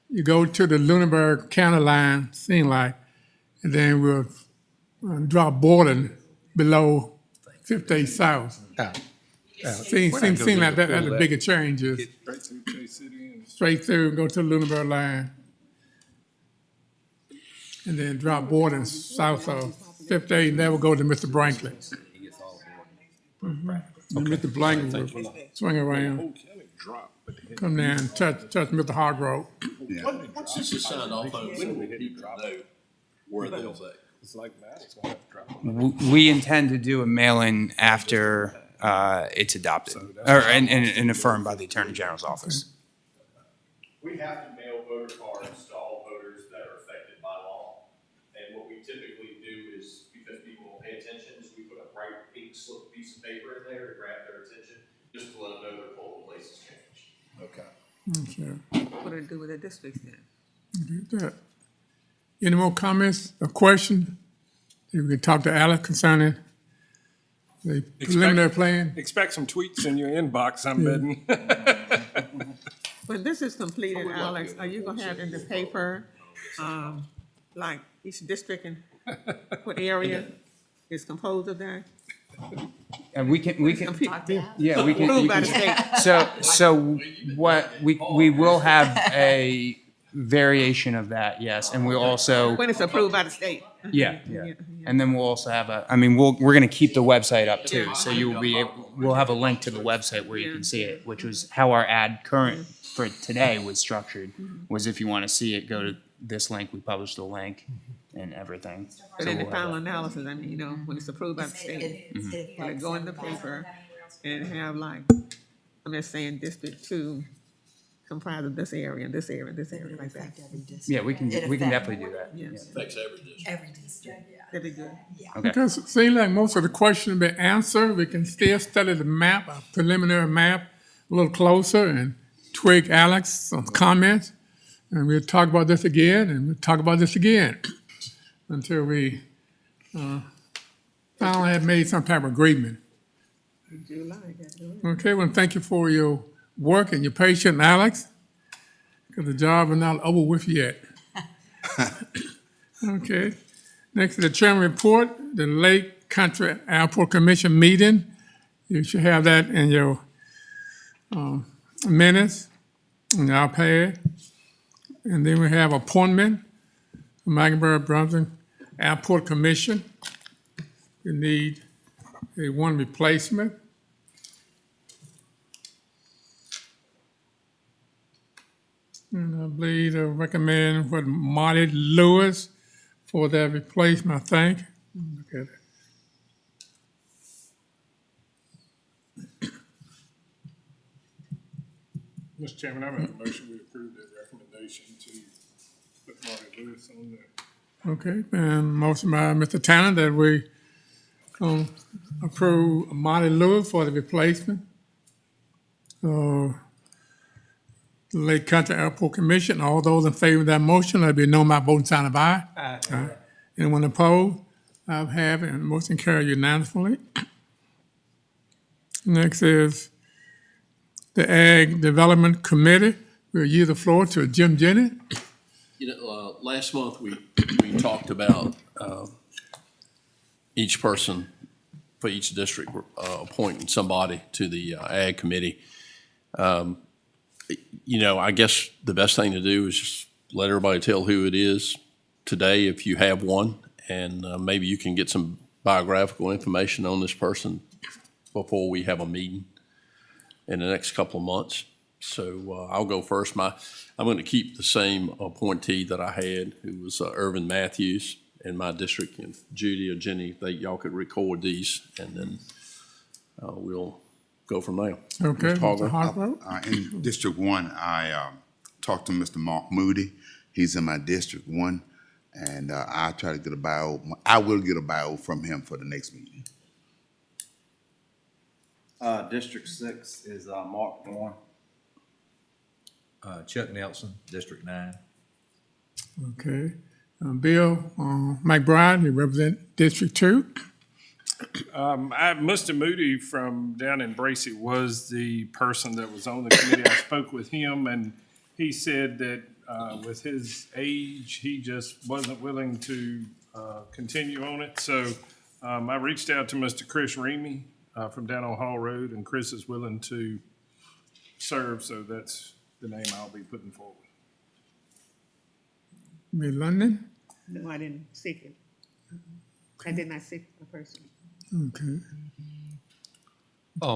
you go to the Lunenburg County line, seem like, and then we'll drop Borden below 58 South. Seem like that's a bigger change, is Straight through Chase City and straight through, go to the Lunenburg line. And then drop Borden south of 58, and then we'll go to Mr. Brinkley. And Mr. Blankley will swing around, come down, and touch Mr. Hargrove. Once this is signed off on, when will people know where they'll say? it's like that, it's gonna have to drop. We intend to do a mail-in after it's adopted or and affirmed by the Attorney General's office. We have to mail voter cards to all voters that are affected by law. And what we typically do is, because people don't pay attention, is we put a bright pink slip piece of paper in there to grab their attention, just to let them know their polling place has changed. Okay. Okay. What do they do with the districts then? Get that. Any more comments or questions? You can talk to Alex concerning the preliminary plan. Expect some tweets in your inbox, I'm betting. When this is completed, Alex, are you gonna have in the paper, like each district and what area is composed of that? And we can, yeah, we can. Approved you by the can- state. So what, we will have a variation of that, yes, and we'll also, When it's approved by the state. yeah. And then we'll also have we're gonna keep the website up too, so you will be able, we'll have a link to the website where you can see it, which was how our ad current for today was structured, was if you wanna see it, go to this link, we published the link and everything. But So in the we'll have final that. analysis, I mean, you know, when it's approved by the state, will it go in the paper and have like, I'm just saying District Two comprised of this area and this area and this area like that. Yeah, we can definitely do that. Yeah. Affects every district. Every district, yeah. That'd be good. Okay. Because it seems like most of the questions have been answered. We can still study the map, a preliminary map, a little closer and tweak Alex some comments. And we'll talk about this again, and we'll talk about this again until we finally have made some type of agreement. July, that's good. Okay, well, thank you for your work and your patience, Alex, because the job is not over with yet. Okay, next to the chairman report, the Lake Country Airport Commission meeting. You should have that in your minutes, in your iPad. And then we have appointment, Mecklenburg Brunswick Airport Commission. We need one replacement. And I believe they recommend what Marty Lewis for that replacement, I think. Look at it. Mr. Chairman, I make a motion we approve that recommendation to put Marty Lewis on there. Okay, and motion by Mr. Tanner that we approve Marty Lewis for the replacement. The Lake Country Airport Commission, all those in favor of that motion, let it be known by voting sign of aye. Aye. Anyone opposed? I have it, and motion carried unanimously. Next is the Ag Development Committee. We'll yield the floor to Jim Jennings. You know, last month we talked about each person for each district appointing somebody to the Ag Committee. You know, I guess the best thing to do is just let everybody tell who it is today if you have one, and maybe you can get some biographical information on this person before we have a meeting in the next couple of months. So I'll go first. I'm going to keep the same appointee that I had, who was Irvin Matthews in my district. And Judy or Jenny, y'all could record these, and then we'll go from there. Okay, Mr. Mr. Hargrove. In District 1, I talked to Mr. Mark Moody. He's in my District 1, and I'll try to get a bio. I will get a bio from him for the next meeting. District 6 is Mark Warren. Chuck Nelson, District 9. Okay. Bill McBride, he represents District 2. Mr. Moody from down in Bracy was the person that was on the committee. I spoke with him, and he said that with his age, he just wasn't willing to continue on it. So I reached out to Mr. Chris Reamy from down on Hall Road, and Chris is willing to serve, so that's the name I'll be putting forward. Ms. London? No, I didn't seek it. I did not seek a person. Okay.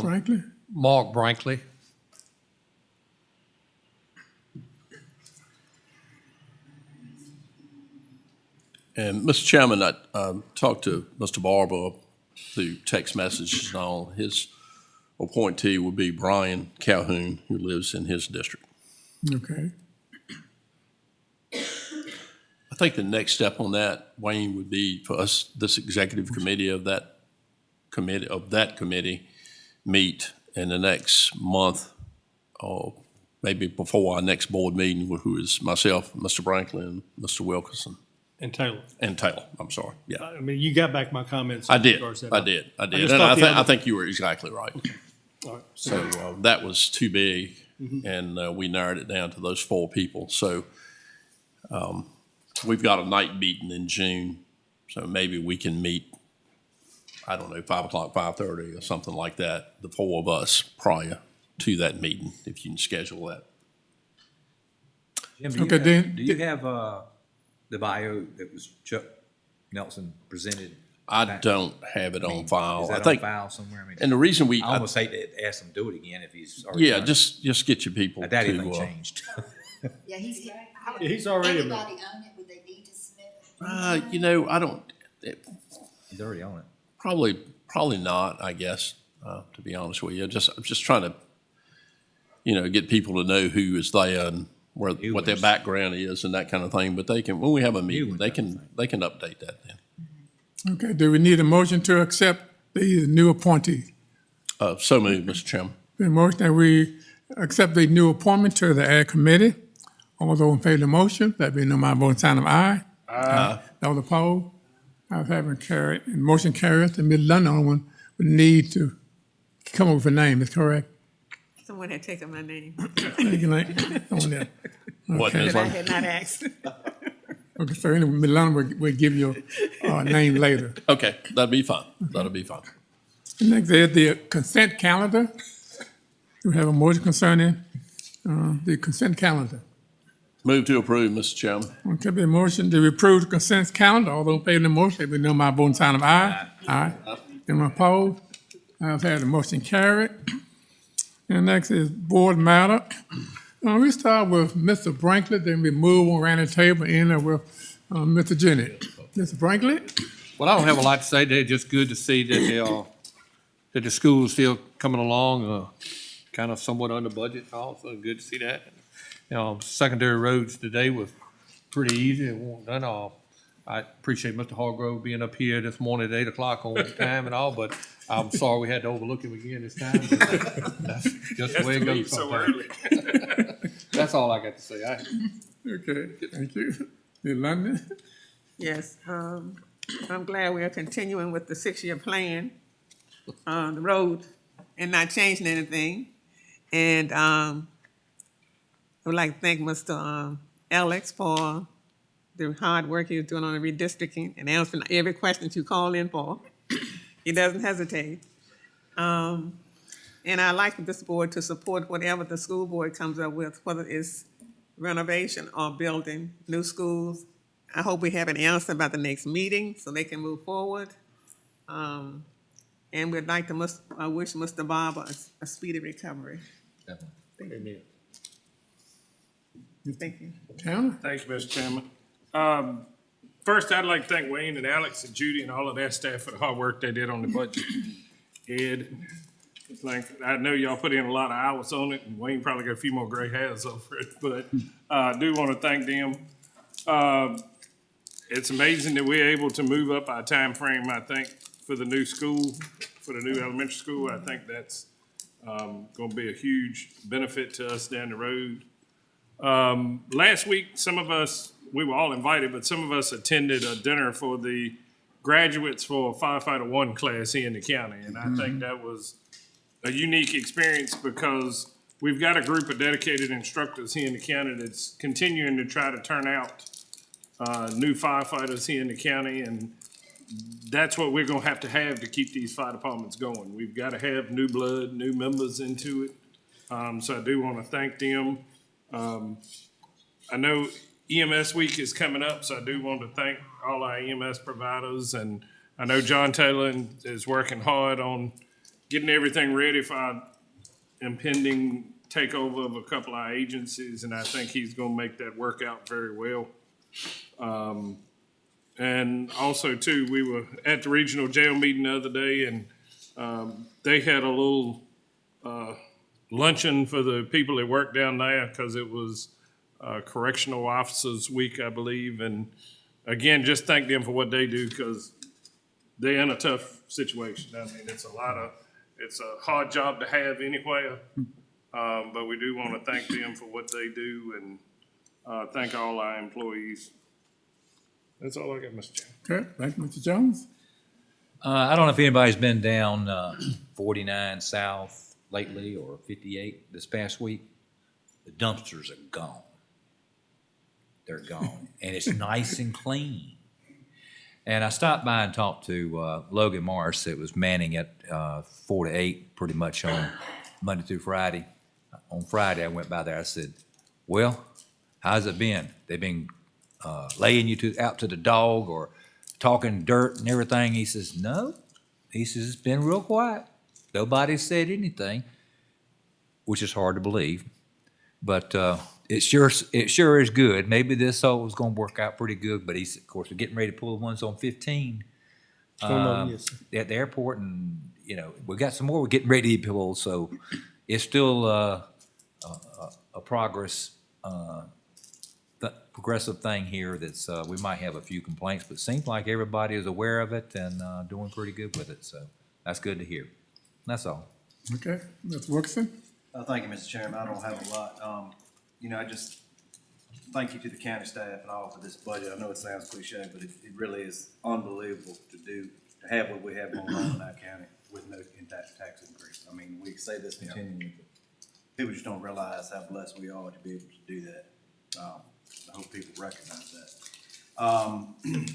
Franklin? Mark Brinkley. And Mr. Chairman, I talked to Mr. Barber through text messages and all. His appointee would be Brian Calhoun, who lives in his district. Okay. I think the next step on that, Wayne, would be for us, this executive committee of that committee meet in the next month, or maybe before our next board meeting, who is myself, Mr. Brinkley, and Mr. Wilkerson. And Taylor. And Taylor, I'm sorry, yeah. I mean, you got back my comments. I in did, regards to that. I did. just And thought the I other- think you were exactly right. All right. So that was too big, and we narrowed it down to those 4 people. So we've got a night meeting in June, so maybe we can meet, I don't know, 5 o'clock, 5:30 or something like that, the 4 of us prior to that meeting, if you can schedule that. Jim, do you have the bio that was Chuck Nelson presented? I don't have it on file. Is that I think, on file somewhere? I mean, and the reason I almost hate to ask him to do it again if he's already yeah, done it. just get your people That to. anything changed. Yeah, he's already. Anybody own it? Would they need to submit it? You know, I don't. He's already on it. Probably not. I guess to be honest with you, I'm just trying to get people to know who is there and what their background is and that kind of thing. But they can, when we have a meeting, they can update that then. Okay, do we need a motion to accept the new appointee? So moved, Mr. Chairman. The motion that we accept the new appointment to the Ad Committee. All those in favor of the motion, that be no by voting sign of aye. Aye. Those opposed, ayes have it, carried. And motion carries. And Ms. London would need to come up with a name, is correct? Someone had taken my name. Thank you, Lane. On there. What, Okay. Ms. That I London? had not asked. Okay, so anyway, Ms. London will give you a name later. Okay, that'd be fine. That'll be fine. Next is the consent calendar. We have a motion concerning the consent calendar. Move to approve, Mr. Chairman. Okay, the motion to approve the consent calendar. All those in favor of the motion, they know my voting sign of aye. Aye. Anyone opposed? I've had the motion carried. And next is board matter. We start with Mr. Brinkley, then we move on around the table, and with Mr. Jenny. Mr. Brinkley? Well, I don't have a lot to say. They're just good to see that that the school is still coming along, kind of somewhat under budget also. Good to see that. Secondary roads today was pretty easy. It wasn't done all. I appreciate Mr. Hargrove being up here this morning at 8 o'clock on time and all, but I'm sorry we had to overlook him again this time. But that's just the way it goes sometimes. That's all I got to say. Okay, thank you. Ms. London? Yes, I'm glad we are continuing with the 6-year plan, the road, and not changing anything. And I would like to thank Mr. Alex for the hard work he's doing on the redistricting and answering every question that you call in for. He doesn't hesitate. And I'd like for this board to support whatever the school board comes up with, whether it's renovation or building new schools. I hope we have an answer by the next meeting so they can move forward. And we'd like to wish Mr. Barber a speedy recovery. Amen. Thank you. Tanner? Thank you, Mr. Chairman. First, I'd like to thank Wayne and Alex and Judy and all of their staff for the hard work they did on the budget. Ed, I know y'all put in a lot of hours on it, and Wayne probably got a few more gray hairs over it, but I do want to thank them. It's amazing that we're able to move up our time frame, I think, for the new school, for the new elementary school. I think that's going to be a huge benefit to us down the road. Last week, some of us, we were all invited, but some of us attended a dinner for the graduates for Firefighter 1 class here in the county. And I think that was a unique experience because we've got a group of dedicated instructors here in the county that's continuing to try to turn out new firefighters here in the county. And that's what we're going to have to keep these fire departments going. We've got to have new blood, new members into it. So I do want to thank them. I know EMS week is coming up, so I do want to thank all our EMS providers. And I know John Taylor is working hard on getting everything ready for our impending takeover of a couple of our agencies, and I think he's going to make that work out very well. And also, too, we were at the regional jail meeting the other day, and they had a little luncheon for the people that work down there because it was Correctional Officers Week, I believe. And again, just thank them for what they do because they're in a tough situation. I mean, it's a hard job to have anyway, but we do want to thank them for what they do and thank all our employees. That's all I got, Mr. Chairman. Okay, thank you, Mr. Jones. I don't know if anybody's been down 49 South lately or 58 this past week. The dumpsters are gone. They're gone. And it's nice and clean. And I stopped by and talked to Logan Morris that was manning at 4 to 8 pretty much on Monday through Friday. On Friday, I went by there. I said, well, how's it been? They've been laying you out to the dog or talking dirt and everything? He says, no. He says, it's been real quiet. Nobody said anything, which is hard to believe. But it sure is good. Maybe this was going to work out pretty good. But of course, we're getting ready to pull the ones on 15 Yes. at the airport. And, we got some more we're getting ready to pull. So it's still a progress, progressive thing here that's, we might have a few complaints, but it seems like everybody is aware of it and doing pretty good with it, so that's good to hear. That's all. Okay, Ms. Wilkerson? Thank you, Mr. Chairman. I don't have a lot. I just thank you to the county staff and all for this budget. I know it sounds cliche, but it really is unbelievable to have what we have going on in our county with no tax increase. I mean, we say this continually, but people just don't realize how blessed we are to be able to do that. I hope people recognize that.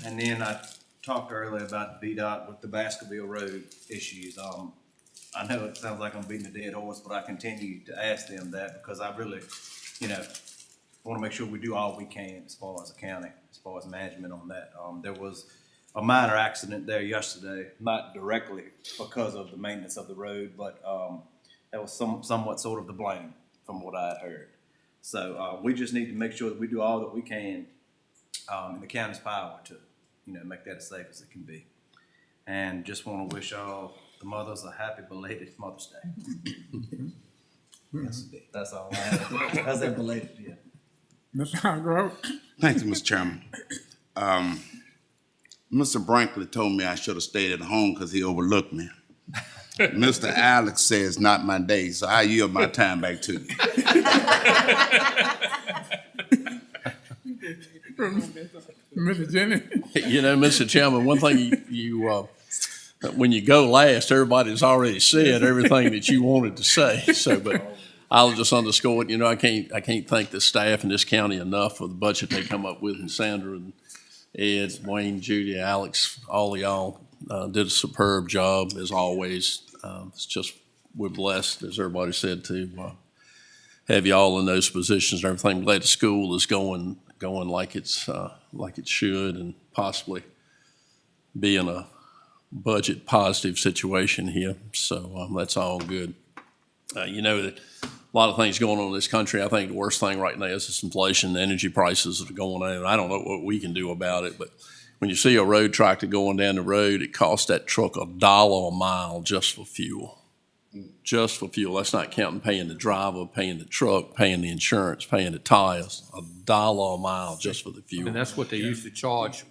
And then I talked earlier about VDOT with the Baskerville Road issues. I know it sounds like I'm beating a dead horse, but I continue to ask them that because I really, want to make sure we do all we can as far as the county, as far as management on that. There was a minor accident there yesterday, not directly because of the maintenance of the road, but that was somewhat sort of the blame from what I had heard. So we just need to make sure that we do all that we can in the county's power to, make that as safe as it can be. And just want to wish all the mothers a happy belated Mother's Day. Yes, that's all I have. How's that belated? Yeah. Mr. Hargrove? Thank you, Mr. Chairman. Mr. Brinkley told me I should have stayed at home because he overlooked me. Mr. Alex says not my day, so I yield my time back to you. Mr. Jenny? Mr. Chairman, one thing you when you go last, everybody's already said everything that you wanted to say. So, but I'll just underscore it. I can't thank the staff in this county enough for the budget they come up with, and Sandra and Ed, Wayne, Judy, Alex, all of y'all did a superb job as always. It's just, we're blessed, as everybody said, to have y'all in those positions and everything. Glad the school is going like it's like it should, and possibly be in a budget positive situation here. So that's all good. That a lot of things going on in this country. I think the worst thing right now is this inflation, the energy prices that are going on. I don't know what we can do about it, but when you see a road tractor going down the road, it costs that truck $1 a mile just for fuel. Just for fuel. That's not counting paying the driver, paying the truck, paying the insurance, paying the tires. $1 a mile just for the fuel. And that's what they used to charge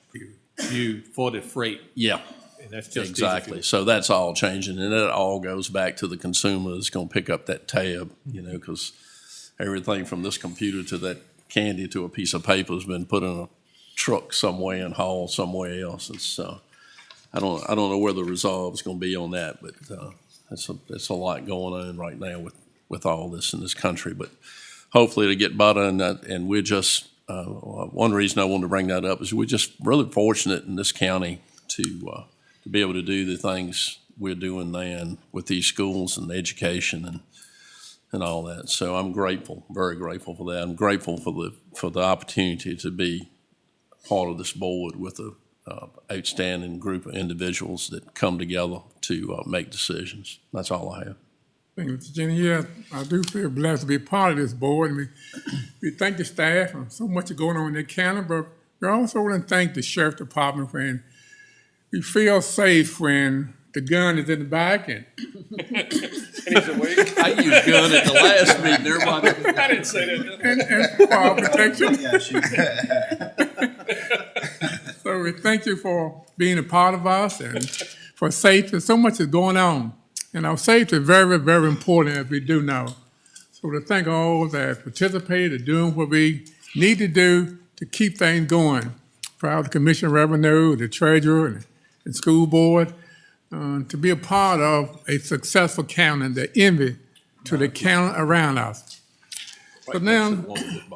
you for the freight. Yeah. And that's just exactly. So that's all changing, and it all goes back to the consumer that's going to pick up that tab, because everything from this computer to that candy to a piece of paper has been put in a truck somewhere and hauled somewhere else. It's I don't know where the resolve is going to be on that, but it's a lot going on right now with all this in this country. But hopefully it'll get better, and we're just one reason I wanted to bring that up is we're just really fortunate in this county to be able to do the things we're doing then with these schools and education and all that. So I'm grateful, very grateful for that. I'm grateful for the opportunity to be part of this board with a outstanding group of individuals that come together to make decisions. That's all I have. Thank you, Mr. Jenny. Yeah, I do feel blessed to be part of this board. And we thank the staff for so much going on in the county, but we also want to thank the sheriff department for we feel safe when the gun is in the back and he's awake. I used gun at the last meeting. Everybody. I didn't say that. and fire protection. So we thank you for being a part of us and for safety. So much is going on. And our safety is very, very important, as we do know. So to thank all that participated, doing what we need to do to keep things going. Proud of the Commissioner of Revenue, the Treasurer, and the school board, to be a part of a successful county, the envy to the county around us. So now,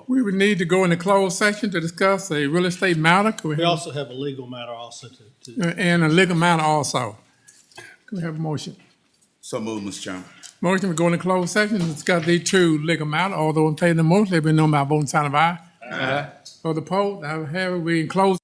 we would need to go into closed session to discuss a real estate matter. We also have a legal matter also to. And a legal matter also. Can we have a motion? So moved, Mr. Chairman. Motion to go into closed session to discuss these two legal matters. Although I'm taking the motion, they've been known by voting sign of aye. Aye. For the poll, I have it, we in closed.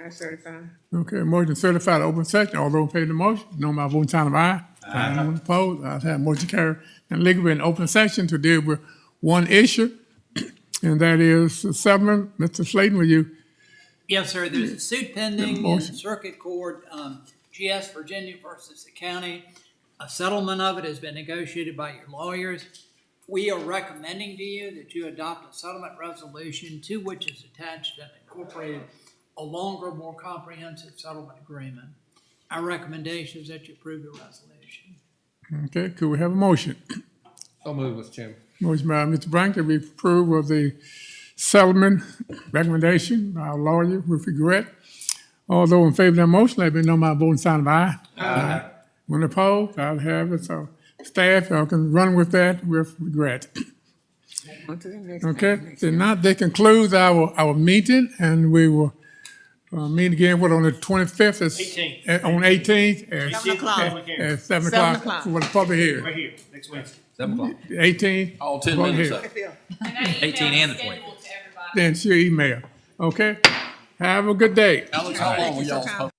I certify. Okay, motion to certify the open session. All those in favor of the motion, no by voting sign of aye. Aye. Anyone opposed? Ayes have it. Motion carried. And legally in open session to deal with one issue, and that is the settlement. Mr. Slayton, will you? Yes, sir. There's a suit pending in Motion. Circuit Court, GS Virginia versus the county. A settlement of it has been negotiated by your lawyers. We are recommending to you that you adopt a settlement resolution to which is attached and incorporated a longer, more comprehensive settlement agreement. Our recommendation is that you approve the resolution. Okay, could we have a motion? So move, Mr. Chairman. Motion by Mr. Brank that we approve of the settlement recommendation by our lawyer with regret. All those in favor of that motion, let me know by voting sign of aye. Aye. When opposed, I'll have it. So staff, y'all can run with that with regret. On to the next. Okay, then now that concludes our meeting, and we will meet again, what, on the 25th? 18th. On 18th? At 7 o'clock. At 7 7 o'clock o'clock. for the public hearing. Right here, next Wednesday. 7 o'clock. 18th? All 10 public minutes hearing. up. 18 and the 20. Then she'll email. Okay? Have a good day. Alex, how long will y'all?